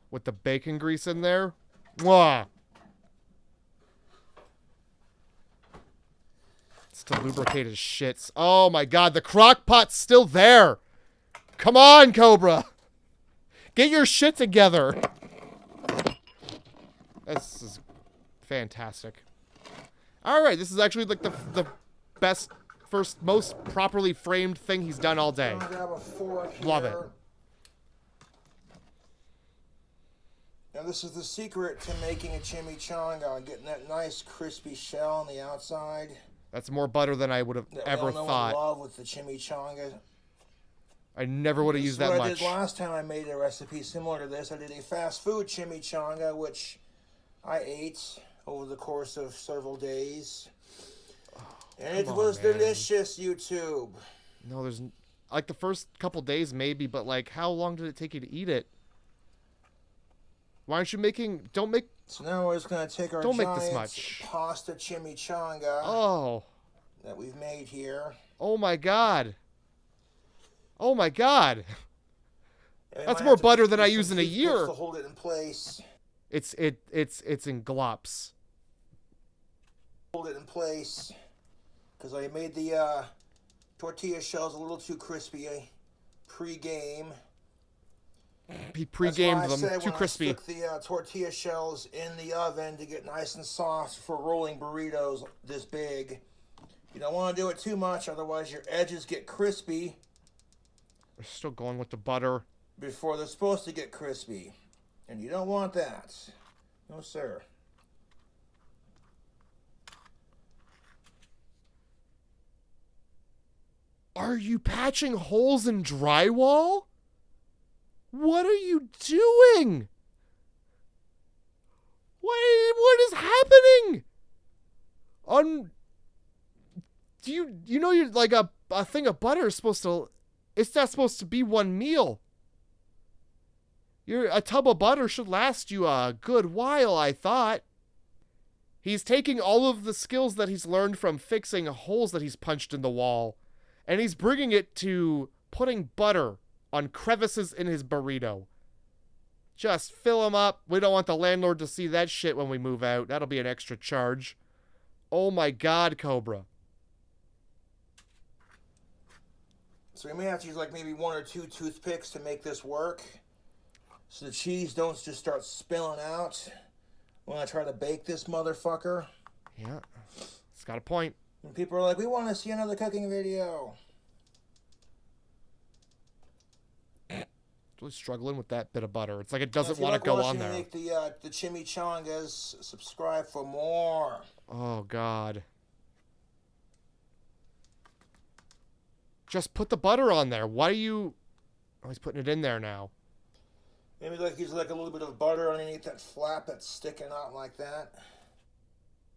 With the bacon grease in there. Mwah! It's to lubricate his shits. Oh my god, the crock pot's still there! Come on, Cobra! Get your shit together! This is fantastic. Alright, this is actually like the best, first, most properly framed thing he's done all day. Grab a fork here. Love it. Now this is the secret to making a chimichanga, getting that nice crispy shell on the outside. That's more butter than I would have ever thought. I love with the chimichanga. I never would have used that What I much. did last time I made a recipe similar to this. I did a fast food chimichanga, which I ate over the course of several days. And it was delicious, YouTube. No, there's... Like, the first couple days, maybe, but, like, how long did it take you to eat it? Why aren't you making... Don't make... So now we're just going to take our Don't make giant this much. pasta chimichanga Oh. that we've made here. Oh, my God. Oh, my God. And we That's might more have to butter use than I some use in a toothpicks year. to hold it in place. It's in glops. Hold it in place. Because I made the tortilla shells a little too crispy pre-game. He pre-gamed That's why I them. said Too when crispy. I stuck the tortilla shells in the oven to get nice and soft for rolling burritos this big. You don't want to do it too much, otherwise your edges get crispy We're still going with the butter. before they're supposed to get crispy. And you don't want that. No, sir. Are you patching holes in drywall? What are you doing? What is happening? Do you know you're like a thing of butter is supposed to, it's not supposed to be one meal. A tub of butter should last you a good while, I thought. He's taking all of the skills that he's learned from fixing holes that he's punched in the wall, and he's bringing it to putting butter on crevices in his burrito. Just fill them up. We don't want the landlord to see that shit when we move out. That'll be an extra charge. Oh my God, Cobra. So we may have to use like maybe 1 or 2 toothpicks to make this work. So the cheese don't just start spilling out when I try to bake this motherfucker. Yeah, it's got a point. And people are like, we want to see another cooking video. Really struggling with that bit of butter. It's like it doesn't If you want like to go on watching me there. make the chimichangas, subscribe for more. Oh, God. Just put the butter on there. Why are you... Oh, he's putting it in there now. Maybe like use like a little bit of butter underneath that flap that's sticking out like that.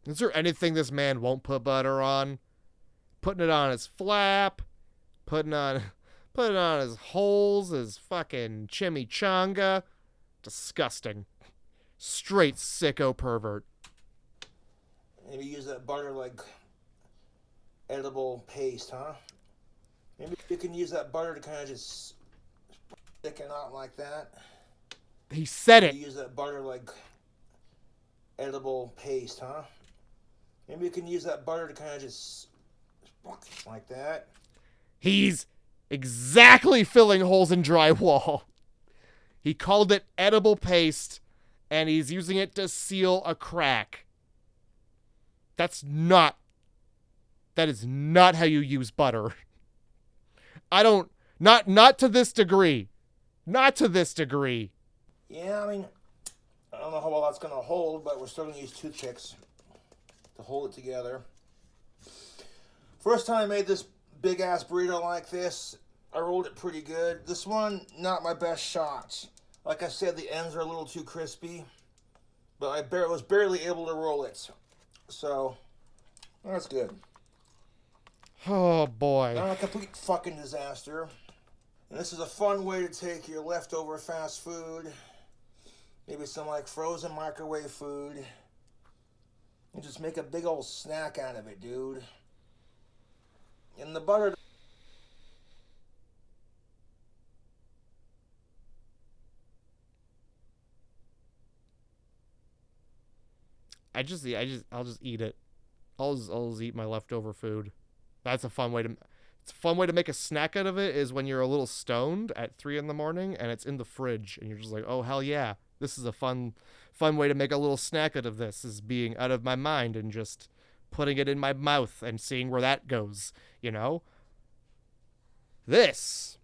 Is there anything this man won't put butter on? Putting it on his flap. Putting it on his holes, his fucking chimichanga. Disgusting. Straight sicko pervert. Maybe use that butter like edible paste, huh? Maybe you can use that butter to kind of just sticking out like that. He said it. Use that butter like edible paste, huh? Maybe you can use that butter to kind of just like that. He's exactly filling holes in drywall. He called it edible paste, and he's using it to seal a crack. That is not how you use butter. Not to this degree. Not to this degree. Yeah, I mean, I don't know how well that's going to hold, but we're still going to use toothpicks to hold it together. First time I made this big-ass burrito like this, I rolled it pretty good. This one, not my best shot. Like I said, the ends are a little too crispy, but I was barely able to roll it. So, that's good. Oh, boy. Not a complete fucking disaster. And this is a fun way to take your leftover fast food, maybe some like frozen microwave food, and just make a big old snack out of it, dude. And the butter... I'll just eat it. I'll just eat my leftover food. That's a fun way to... It's a fun way to make a snack out of it is when you're a little stoned at 3 a.m. and it's in the fridge and you're just like, oh, hell yeah. This is a fun way to make a little snack out of this, is being out of my mind and just putting it in my mouth and seeing where that goes, you know? This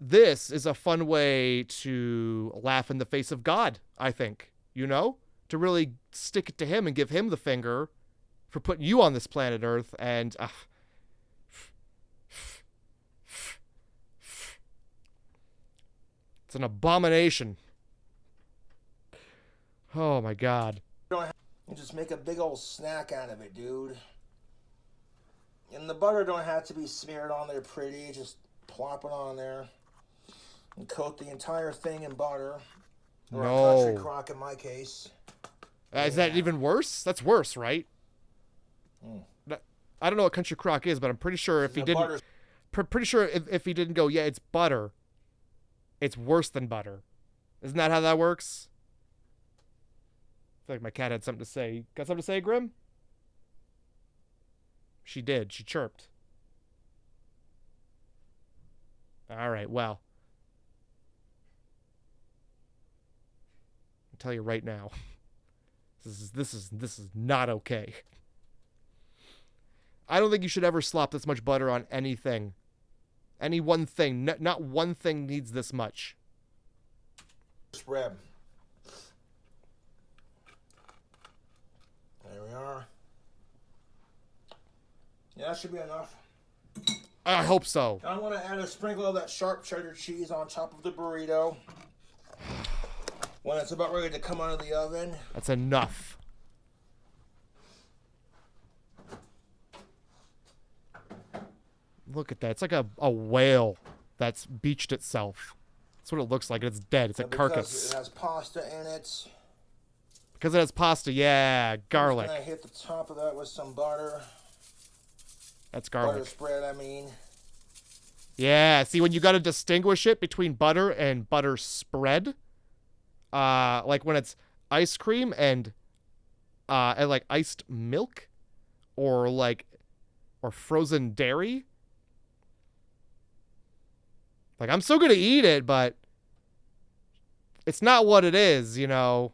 is a fun way to laugh in the face of God, I think, you know? To really stick it to him and give him the finger for putting you on this planet Earth, and it's an abomination. Oh my God. And just make a big old snack out of it, dude. And the butter don't have to be smeared on there pretty. Just plop it on there and coat the entire thing in butter. Or a country crock in my case. Is that even worse? That's worse, right? I don't know what country crock is, but I'm pretty sure if he didn't... Pretty sure if he didn't go, yeah, it's butter, it's worse than butter. Isn't that how that works? I feel like my cat had something to say. Got something to say, Grim? She did. She chirped. All right, well. I'll tell you right now. This is not okay. I don't think you should ever slop this much butter on anything. Any one thing. Not one thing needs this much. Spread. There we are. Yeah, that should be enough. I hope so. I'm going to add a sprinkle of that sharp cheddar cheese on top of the burrito when it's about ready to come out of the oven. That's enough. Look at that. It's like a whale that's beached itself. That's what it looks like. It's dead. It's a carcass. It has pasta in it. Because it has pasta, yeah. Garlic. I'm going to hit the top of that with some butter. That's garlic. Butter spread, I mean. Yeah, see, when you got to distinguish it between butter and butter spread, like when it's ice cream and like iced milk or frozen dairy. Like, I'm still going to eat it, but it's not what it is, you know.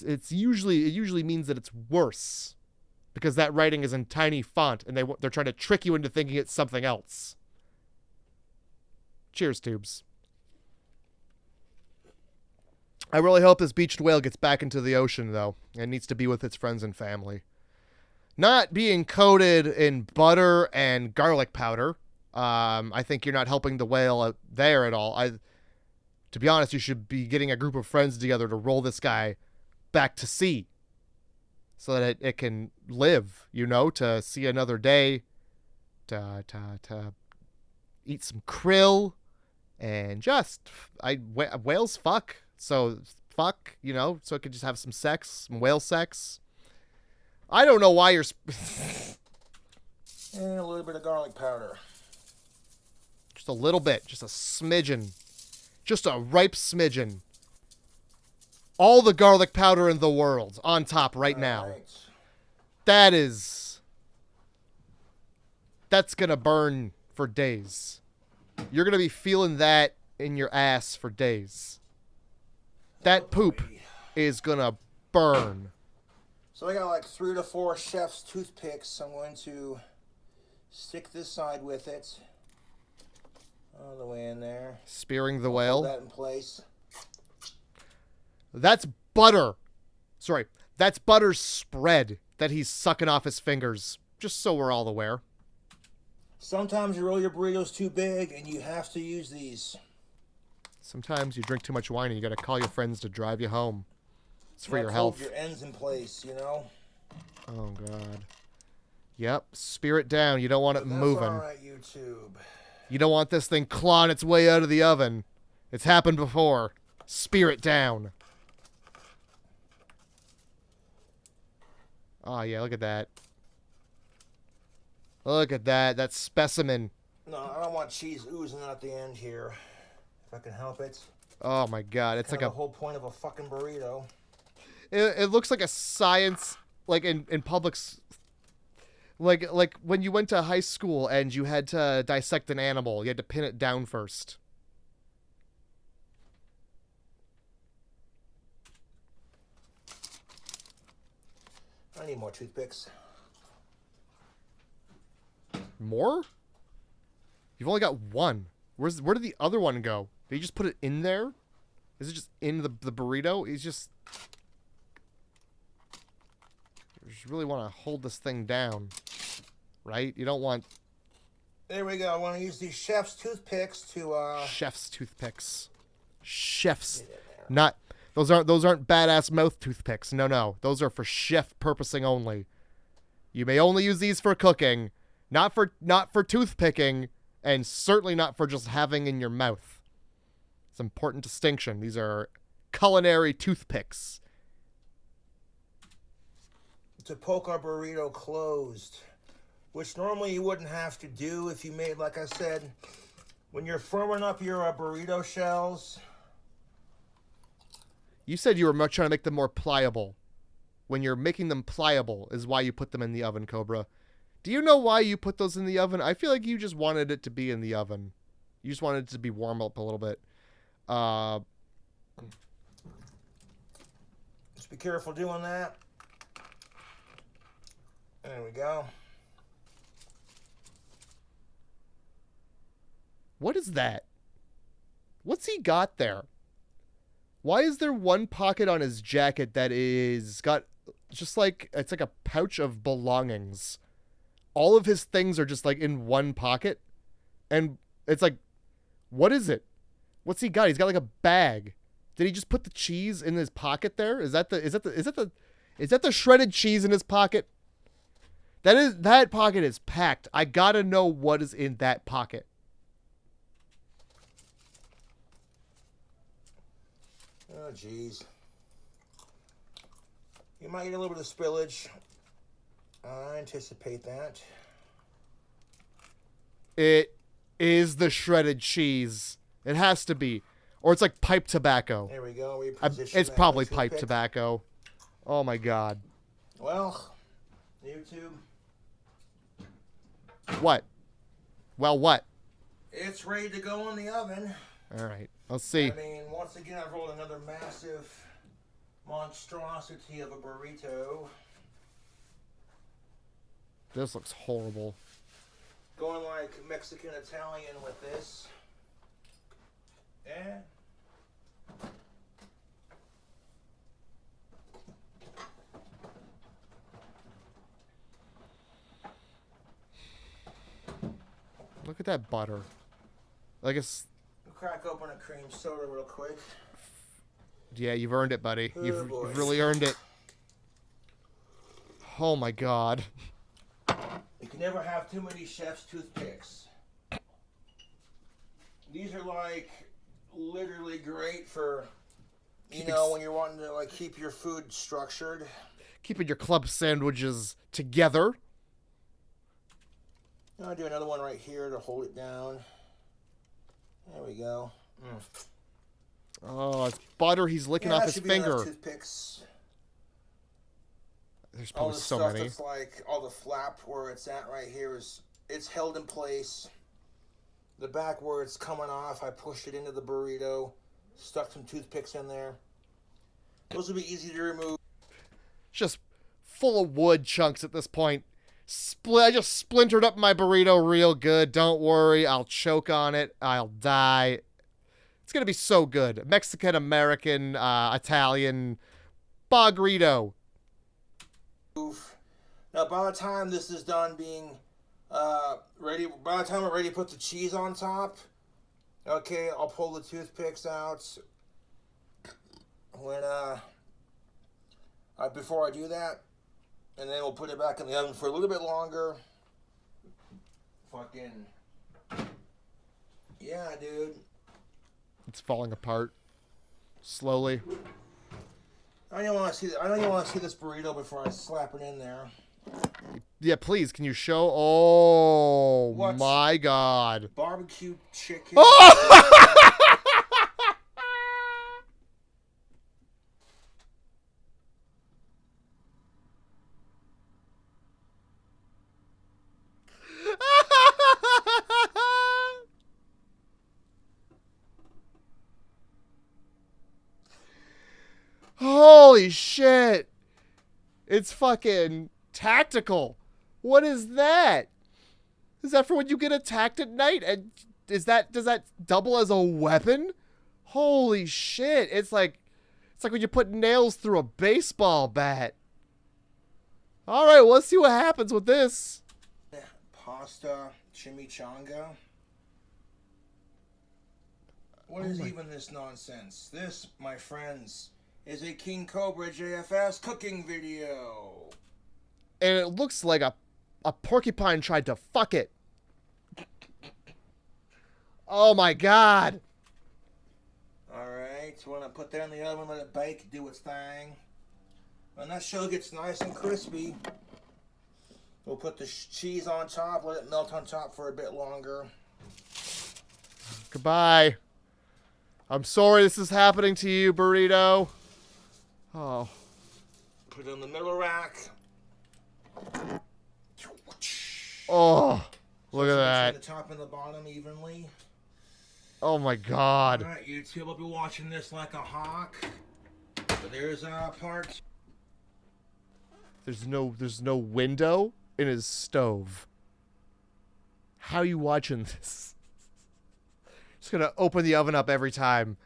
It usually means that it's worse because that writing is in tiny font and they're trying to trick you into thinking it's something else. Cheers, tubes. I really hope this beached whale gets back into the ocean, though. It needs to be with its friends and family. Not being coated in butter and garlic powder. I think you're not helping the whale out there at all. To be honest, you should be getting a group of friends together to roll this guy back to sea so that it can live, you know, to see another day, to eat some krill, and just, whales fuck. So fuck, you know, so it could just have some sex, some whale sex. I don't know why you're... And a little bit of garlic powder. Just a little bit. Just a smidgen. Just a ripe smidgen. All the garlic powder in the world on top right now. That's gonna burn for days. You're gonna be feeling that in your ass for days. That poop is gonna burn. So I got like 3 to 4 chef's toothpicks. I'm going to stick this side with it. All the way in there. Spearing the whale. Hold that in place. That's butter. Sorry. That's butter spread that he's sucking off his fingers. Just so we're all aware. Sometimes you roll your burritos too big and you have to use these. Sometimes you drink too much wine and you gotta call your friends to drive you home. It's for your hold health. your ends in place, you know. Oh god. Yep, spear it down. You don't want it moving. That's all right, YouTube. You don't want this thing clawing its way out of the oven. It's happened before. Spear it down. Oh yeah, look at that. Look at that. That specimen. No, I don't want cheese oozing at the end here. If I can help it. Oh my god, it's kind like of the whole point of a fucking burrito. It looks like a science, like in public, like when you went to high school and you had to dissect an animal, you had to pin it down first. I need more toothpicks. More? You've only got one. Where did the other one go? Did you just put it in there? Is it just in the burrito? You just really want to hold this thing down, right? You don't want... There we go. I want to use these chef's toothpicks to Chef's toothpicks. Chef's. Not... Those aren't badass mouth toothpicks. No. Those are for chef purposing only. You may only use these for cooking, not for toothpicking, and certainly not for just having in your mouth. It's an important distinction. These are culinary toothpicks. To poke our burrito closed, which normally you wouldn't have to do if you made, like I said, when you're firming up your burrito shells. You said you were trying to make them more pliable. When you're making them pliable is why you put them in the oven, Cobra. Do you know why you put those in the oven? I feel like you just wanted it to be in the oven. You just wanted it to be warm up a little bit. Just be careful doing that. There we go. What is that? What's he got there? Why is there one pocket on his jacket that is got just like, it's like a pouch of belongings? All of his things are just like in one pocket. And it's like, what is it? What's he got? He's got like a bag. Did he just put the cheese in his pocket there? Is that the shredded cheese in his pocket? That pocket is packed. I gotta know what is in that pocket. Oh, jeez. You might get a little bit of spillage. I anticipate that. It is the shredded cheese. It has to be. Or it's like pipe tobacco. There we go. It's probably pipe tobacco. Oh my god. Well, YouTube. What? Well, what? It's ready to go in the oven. All right. Let's see. I mean, once again, I've rolled another massive monstrosity of a burrito. This looks horrible. Going like Mexican Italian with this. Yeah. Look at that butter. Like it's... Crack open a cream soda real quick. Yeah, you've earned it, buddy. Oh, you've really earned it. Oh my god. You can never have too many chef's toothpicks. These are like literally great for, you know, when you're wanting to like keep your food structured. Keeping your club sandwiches together. I'll do another one right here to hold it down. There we go. Oh, it's butter he's licking off his finger. Toothpicks. There's probably so stuff many. That's like all the flap where it's at right here is it's held in place. The back where it's coming off, I pushed it into the burrito, stuck some toothpicks in there. Those will be easy to remove. Just full of wood chunks at this point. I just splintered up my burrito real good. Don't worry. I'll choke on it. I'll die. It's going to be so good. Mexican, American, Italian, Bogrito. Now, by the time this is done being ready, by the time we're ready to put the cheese on top, Okay, I'll pull the toothpicks out when before I do that, and then we'll put it back in the oven for a little bit longer. Fucking yeah, dude. It's falling apart slowly. I don't want to see. I don't even want to see this burrito before I slap it in there. Yeah, please. Can you show? Oh What? my God! Barbecue chicken. Oh! Holy shit! It's fucking tactical. What is that? Is that for when you get attacked at night? And does that double as a weapon? Holy shit! It's like when you put nails through a baseball bat. All right, well, let's see what happens with this. Pasta chimichanga. What is even this nonsense? This, my friends, is a King Cobra JFS cooking video. And it looks like a porcupine tried to fuck it. Oh my God. Alright, so we're going to put that in the oven, let it bake, do its thing. When that show gets nice and crispy, we'll put the cheese on top, let it melt on top for a bit longer. Goodbye. I'm sorry this is happening to you, burrito. Oh. Put it in the middle rack. Oh. Look at Between that. the top and the bottom evenly. Oh my God. Alright, YouTube, I'll be watching this like a hawk. But there's part. There's no window in his stove. How are you watching this? Just gonna open the oven up every time.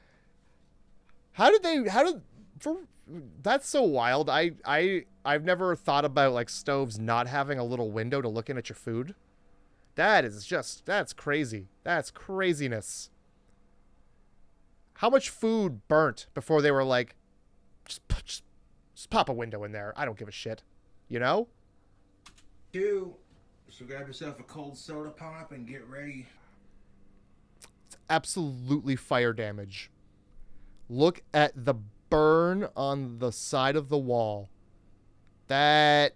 That's so wild. I've never thought about like stoves not having a little window to look in at your food. That's crazy. That's craziness. How much food burnt before they were like, just pop a window in there. I don't give a shit. You know? So grab yourself a cold soda pop and get ready. It's absolutely fire damage. Look at the burn on the side of the wall. That's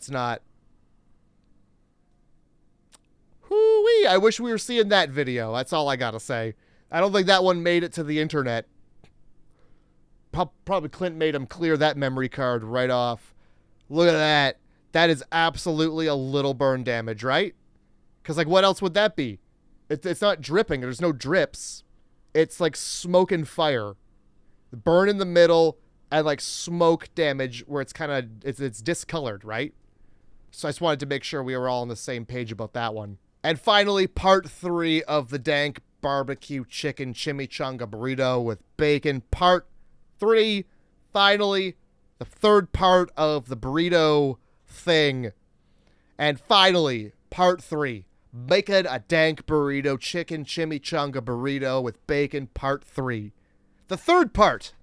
not... Hoo-wee! I wish we were seeing that video. That's all I gotta say. I don't think that one made it to the internet. Probably Clint made him clear that memory card right off. Look at that. That is absolutely a little burn damage, right? Because, like, what else would that be? It's not dripping. There's no drips. It's like smoke and fire. The burn in the middle and, like, smoke damage where it's kind of... It's discolored, right? So I just wanted to make sure we were all on the same page about that one. And finally, part 3 of the dank barbecue chicken chimichanga burrito with bacon. Part 3, finally, the third part of the burrito thing. And finally, part 3, making a dank burrito, chicken chimichanga burrito with bacon, part 3. The third part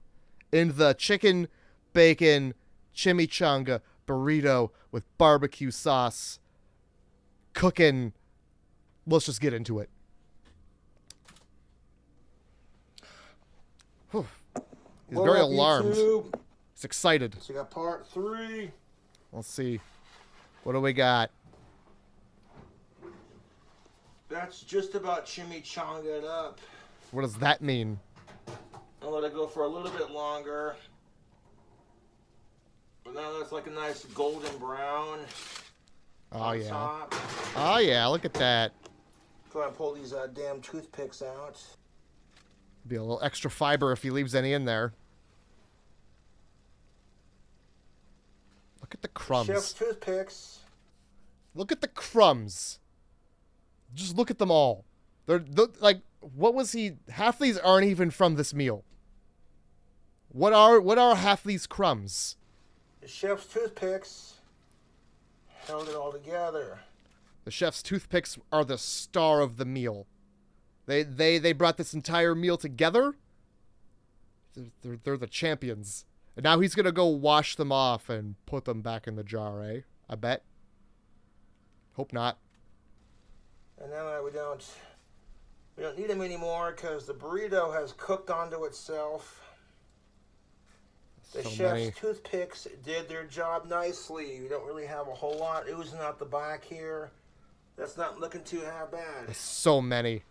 in the chicken, bacon, chimichanga burrito with barbecue sauce cooking. Let's just get into it. Whew. He's very alarmed. YouTube? He's excited. So we got part 3. Let's see. What do we got? That's just about chimichanga it up. What does that mean? I'll let it go for a little bit longer. But now that's like a nice golden brown. Oh, yeah. Top. Oh, yeah. Look at that. Go ahead and pull these damn toothpicks out. Be a little extra fiber if he leaves any in there. Look at the crumbs. Chef's toothpicks. Look at the crumbs. Just look at them all. They're like, what was he? Half these aren't even from this meal. What are half these crumbs? The chef's toothpicks held it all together. The chef's toothpicks are the star of the meal. They brought this entire meal together. They're the champions. And now he's gonna go wash them off and put them back in the jar, eh? I bet. Hope not. And now we don't need them anymore because the burrito has cooked onto itself. The chef's toothpicks did their job nicely. We don't really have a whole lot oozing out the back here. That's not looking too bad. So many.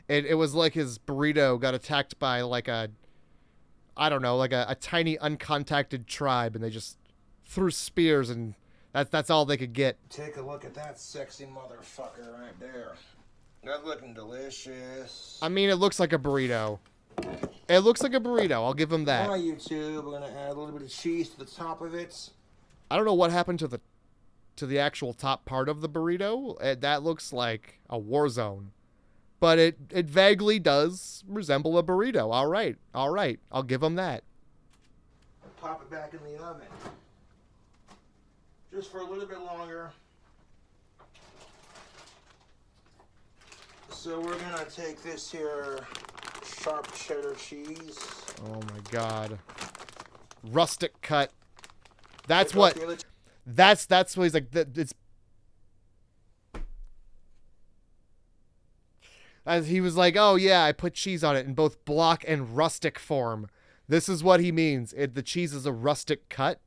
It was like his burrito got attacked by like a tiny uncontacted tribe, and they just threw spears, and that's all they could get. Take a look at that sexy motherfucker right there. That's looking delicious. I mean, it looks like a burrito. It looks like a burrito. I'll give him that. All right, YouTube. We're gonna add a little bit of cheese to the top of it. I don't know what happened to the actual top part of the burrito. That looks like a war zone. But it vaguely does resemble a burrito. All right. I'll give him that. Pop it back in the oven. Just for a little bit longer. So we're going to take this here sharp cheddar cheese. Oh my God. Rustic cut. That's what he's like. It's as he was like, oh yeah, I put cheese on it in both block and rustic form. This is what he means. The cheese is a rustic cut.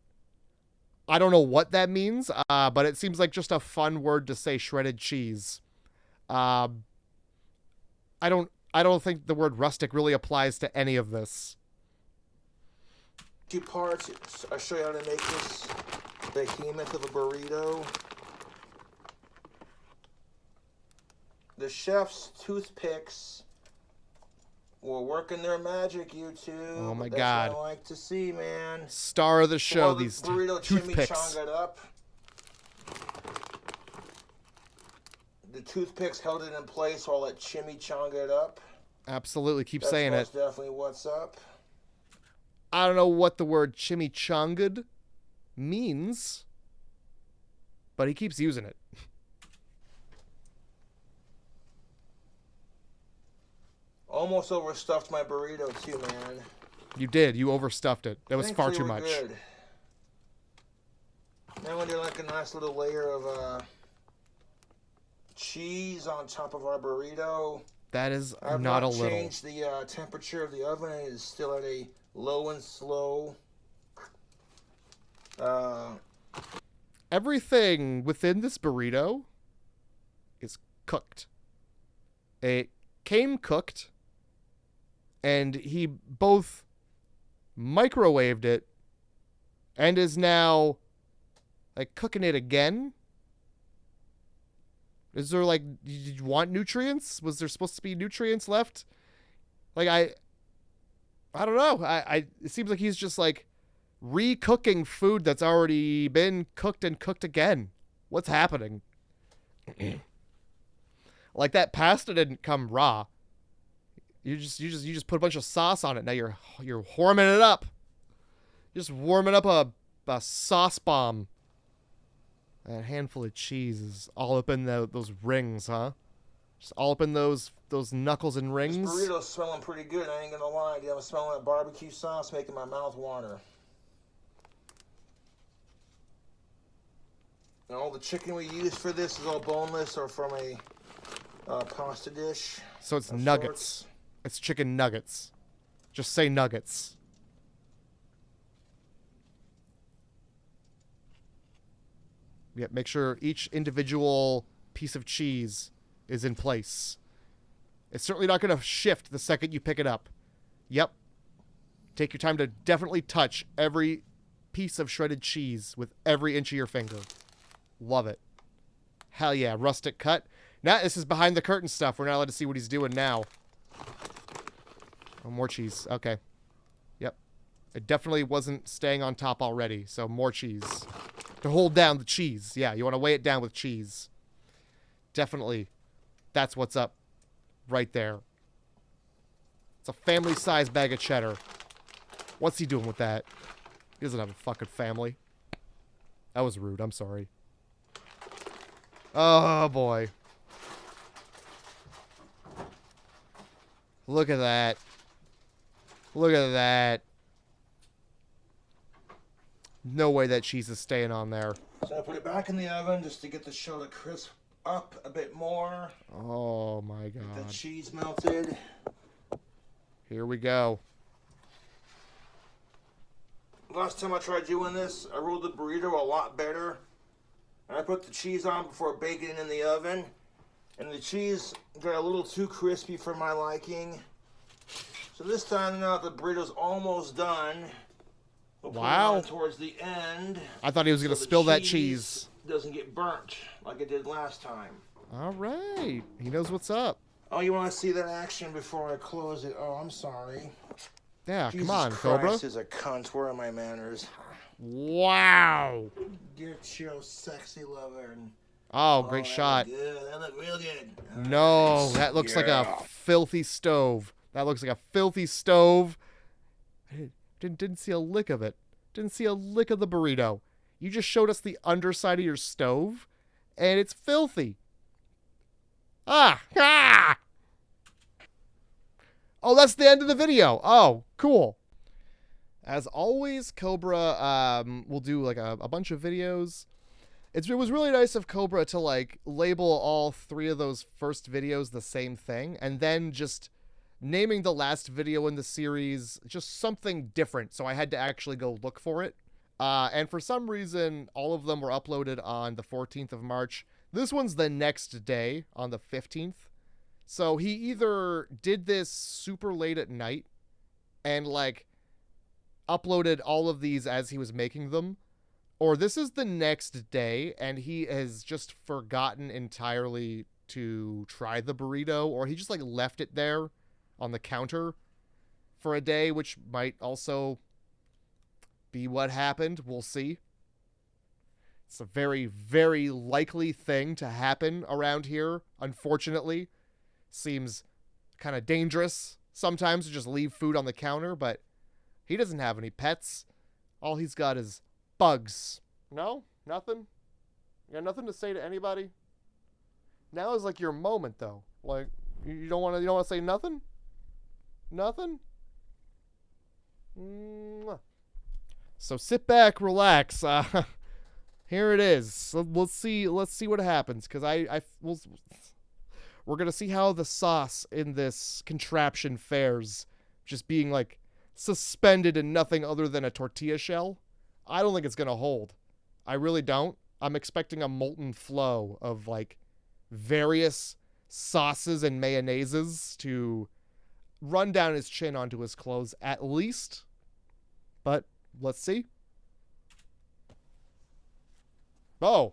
I don't know what that means, but it seems like just a fun word to say, shredded cheese. I don't think the word rustic really applies to any of this. 2 parts. I'll show you how to make this behemoth of a burrito. The chef's toothpicks were working their magic, YouTube. Oh my That's God! what I like to see, man. Star of the show. Well, these burrito toothpicks. chimichanga'd up. The toothpicks held it in place while it chimichanga'd up. Absolutely, keep saying it. That's definitely what's up. I don't know what the word chimichanga'd means, but he keeps using it. Almost overstuffed my burrito too, man. You did. You overstuffed it. That was far too much. Good. Now we're doing like a nice little layer of cheese on top of our burrito. That is I've not a little. I've changed the temperature of the oven. It is still at a low and slow. Everything within this burrito is cooked. It came cooked, and he both microwaved it and is now like cooking it again. Is there like, did you want nutrients? Was there supposed to be nutrients left? Like I don't know. It seems like he's just like re-cooking food that's already been cooked and cooked again. What's happening? Like that pasta didn't come raw. You just put a bunch of sauce on it. Now you're warming it up. Just warming up a sauce bomb. A handful of cheese is all up in those rings, huh? Just all up in those knuckles and rings. This burrito's smelling pretty good. I ain't gonna lie. I'm smelling that barbecue sauce, making my mouth water. And all the chicken we use for this is all boneless or from a pasta dish. So it's nuggets. Sorts. It's chicken nuggets. Just say nuggets. Yeah, make sure each individual piece of cheese is in place. It's certainly not going to shift the second you pick it up. Yep. Take your time to definitely touch every piece of shredded cheese with every inch of your finger. Love it. Hell yeah, rustic cut. Now, this is behind the curtain stuff. We're not allowed to see what he's doing now. Oh, more cheese. Okay. Yep. It definitely wasn't staying on top already, so more cheese. To hold down the cheese. Yeah, you want to weigh it down with cheese. Definitely. That's what's up right there. It's a family-sized bag of cheddar. What's he doing with that? He doesn't have a fucking family. That was rude. I'm sorry. Oh, boy. Look at that. Look at that. No way that cheese is staying on there. So I put it back in the oven just to get the shell to crisp up a bit more. Oh, my God. Get the cheese melted. Here we go. Last time I tried doing this, I rolled the burrito a lot better. And I put the cheese on before baking it in the oven. And the cheese got a little too crispy for my liking. So this time now the burrito's almost done. We'll wow. Put it on towards the end. I thought he was going to spill that cheese. Doesn't get burnt like it did last time. All right. He knows what's up. Oh, you want to see that action before I close it? Oh, I'm sorry. Yeah, Jesus come on, Christ Cobra. Is a cunt. Where are my manners? Wow. Get your sexy lover. And... Oh, great shot. Good. That looked real good. No, that looks like a filthy stove. That looks like a filthy stove. I didn't see a lick of it. Didn't see a lick of the burrito. You just showed us the underside of your stove, and it's filthy. Ah! Oh, that's the end of the video. Oh, cool. As always, Cobra will do like a bunch of videos. It was really nice of Cobra to like label all 3 of those first videos the same thing, and then just naming the last video in the series just something different, so I had to actually go look for it. And for some reason, all of them were uploaded on the 14th of March. This one's the next day, on the 15th. So he either did this super late at night and, like, uploaded all of these as he was making them, or this is the next day and he has just forgotten entirely to try the burrito, or he just, like, left it there on the counter for a day, which might also be what happened. We'll see. It's a very, very likely thing to happen around here, unfortunately. Seems kind of dangerous sometimes to just leave food on the counter, but he doesn't have any pets. All he's got is bugs. No? Nothing? You got nothing to say to anybody? Now is like your moment, though. Like, you don't want to say nothing? Nothing? Mwah. So sit back, relax. Here it is. So let's see what happens, because we're gonna see how the sauce in this contraption fares, just being like suspended in nothing other than a tortilla shell. I don't think it's gonna hold. I really don't. I'm expecting a molten flow of like various sauces and mayonnaises to run down his chin onto his clothes at least. But let's see. Oh,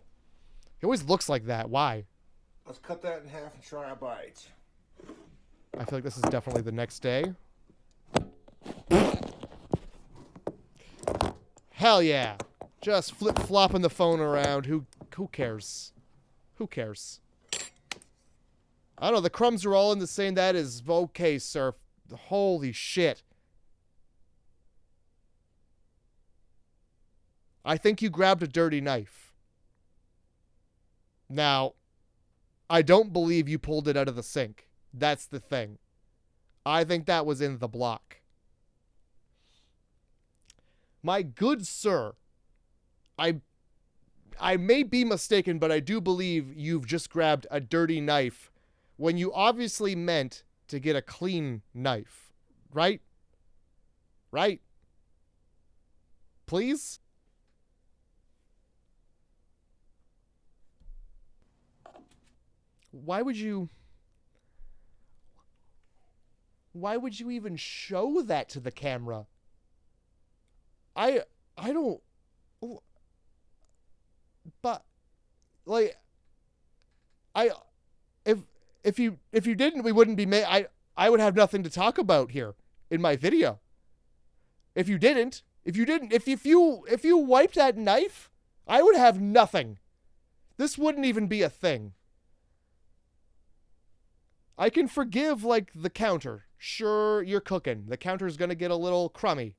he always looks like that. Why? Let's cut that in half and try a bite. I feel like this is definitely the next day. Hell yeah. Just flip-flopping the phone around. Who cares? Who cares? I don't know. The crumbs are all in the same. That is okay, sir. Holy shit. I think you grabbed a dirty knife. Now, I don't believe you pulled it out of the sink. That's the thing. I think that was in the block. My good sir, I may be mistaken, but I do believe you've just grabbed a dirty knife when you obviously meant to get a clean knife. Right? Right? Please? Why would you even show that to the camera? I don't, but like, if you didn't, we wouldn't be I would have nothing to talk about here in my video. If you wiped that knife, I would have nothing. This wouldn't even be a thing. I can forgive, like, the counter. Sure, you're cooking. The counter's gonna get a little crummy.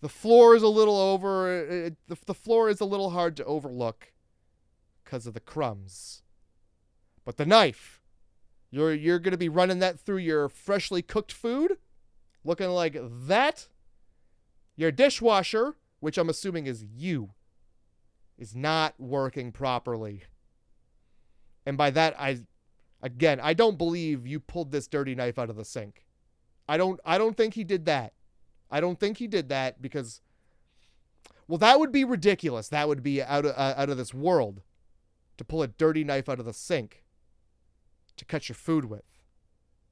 The floor is a little the floor is a little hard to overlook because of the crumbs. But the knife, you're going to be running that through your freshly cooked food, looking like that. Your dishwasher, which I'm assuming is you, is not working properly. And by that, I don't believe you pulled this dirty knife out of the sink. I don't think he did that. I don't think he did that because, well, that would be ridiculous. That would be out of this world, to pull a dirty knife out of the sink to cut your food with,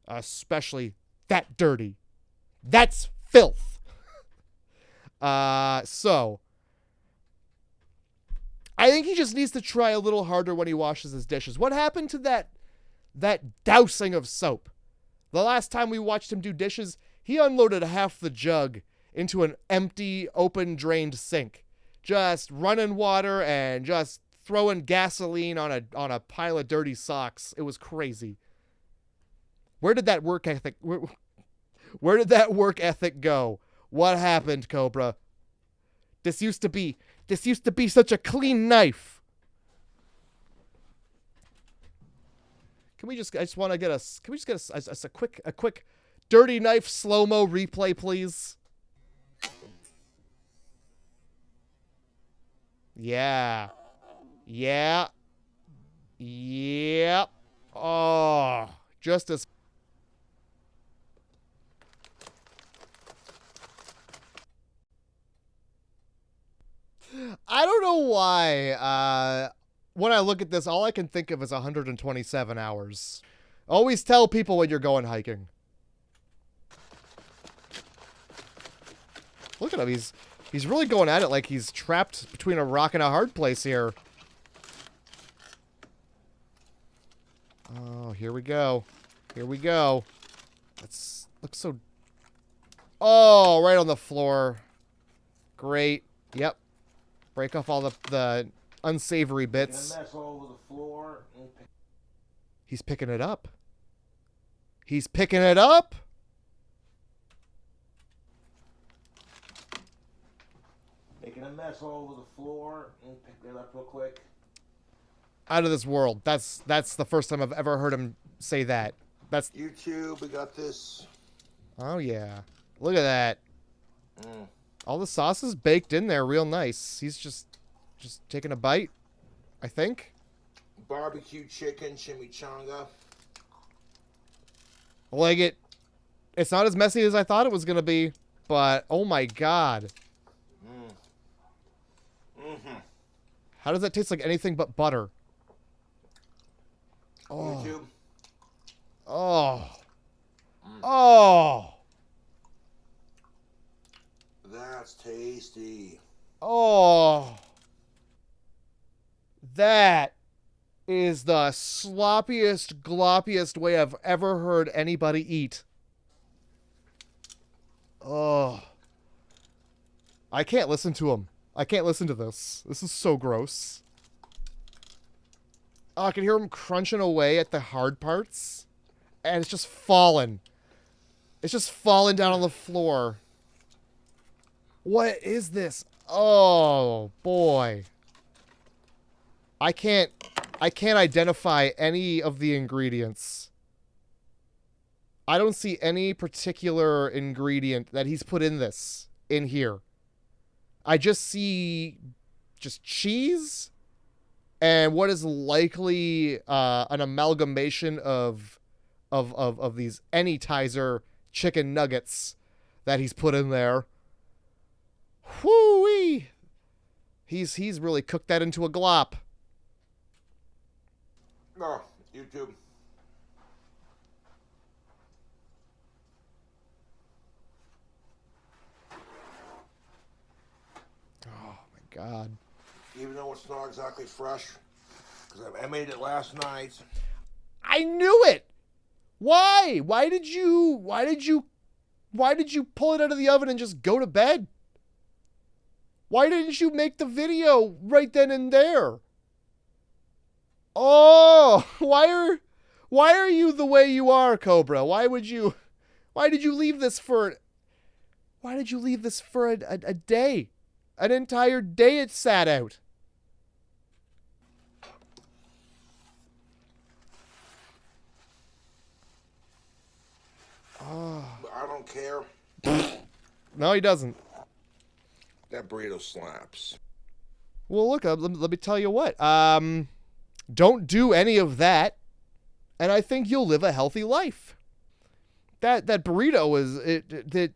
especially that dirty. That's filth. So I think he just needs to try a little harder when he washes his dishes. What happened to that dousing of soap? The last time we watched him do dishes, he unloaded half the jug into an empty, open, drained sink. Just running water and just throwing gasoline on a pile of dirty socks. It was crazy. Where did that work ethic where did that work ethic go? What happened, Cobra? This used to be such a clean knife. Can we just get a quick dirty knife slow-mo replay, please? Yeah. Yeah. Yep. Oh, just as I don't know why. When I look at this, all I can think of is 127 hours. Always tell people when you're going hiking. Look at him. He's really going at it like he's trapped between a rock and a hard place here. Oh, here we go. Here we go. Let's look so... Oh, right on the floor. Great. Yep. Break off all the unsavory bits. Mess all over the floor. He's picking it up. He's picking it up. Making a mess all over the floor. And pick that up real quick. Out of this world. That's the first time I've ever heard him say that. That's YouTube. We got this. Oh yeah. Look at that. All the sauce is baked in there real nice. He's just taking a bite, I think. Barbecue chicken chimichanga. Like it. It's not as messy as I thought it was going to be, but oh my god. How does that taste like anything but butter? Oh. YouTube. Oh. Oh. That's tasty. Oh. That is the sloppiest, gloppiest way I've ever heard anybody eat. Oh. I can't listen to him. I can't listen to this. This is so gross. Oh, I can hear him crunching away at the hard parts. And it's just falling. It's just falling down on the floor. What is this? Oh, boy. I can't identify any of the ingredients. I don't see any particular ingredient that he's put in here. I just see just cheese and what is likely an amalgamation of these Anytizer chicken nuggets that he's put in there. Whoo-wee! He's really cooked that into a glop. Oh, YouTube. Oh my god. Even though it's not exactly fresh, because I made it last night. I knew it. Why? Why did you pull it out of the oven and just go to bed? Why didn't you make the video right then and there? Oh, why are you the way you are, Cobra? Why did you leave this for a day? An entire day it sat out. don't care. No, he doesn't. That burrito slaps. Well, look, let me tell you what. Don't do any of that, and I think you'll live a healthy life. That burrito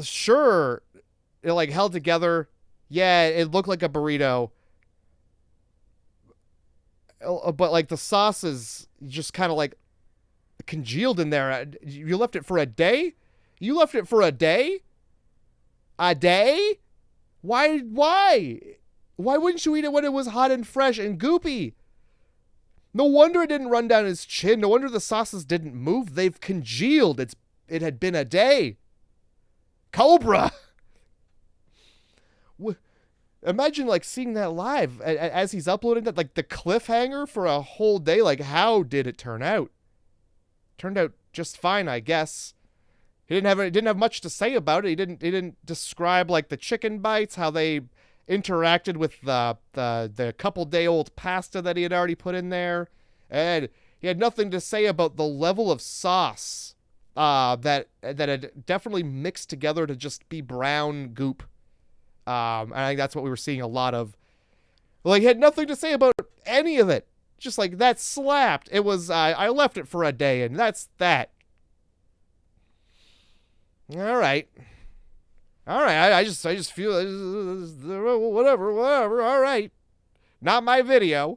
sure, it like held together. Yeah, it looked like a burrito, but like the sauce is just kind of like congealed in there. You left it for a day? You left it for a day? A day? Why? Why wouldn't you eat it when it was hot and fresh and goopy? No wonder it didn't run down his chin. No wonder the sauces didn't move. They've congealed. It had been a day. Cobra! Imagine like seeing that live as he's uploading that, like the cliffhanger for a whole day. Like, how did it turn out? Turned out just fine, I guess. He didn't have much to say about it. He didn't describe like the chicken bites, how they interacted with the couple-day-old pasta that he had already put in there, and he had nothing to say about the level of sauce that had definitely mixed together to just be brown goop. And I think that's what we were seeing a lot of. Like, he had nothing to say about any of it. Just like, that slapped. It was, I left it for a day, and that's that. All right. I just feel whatever. All right. Not my video.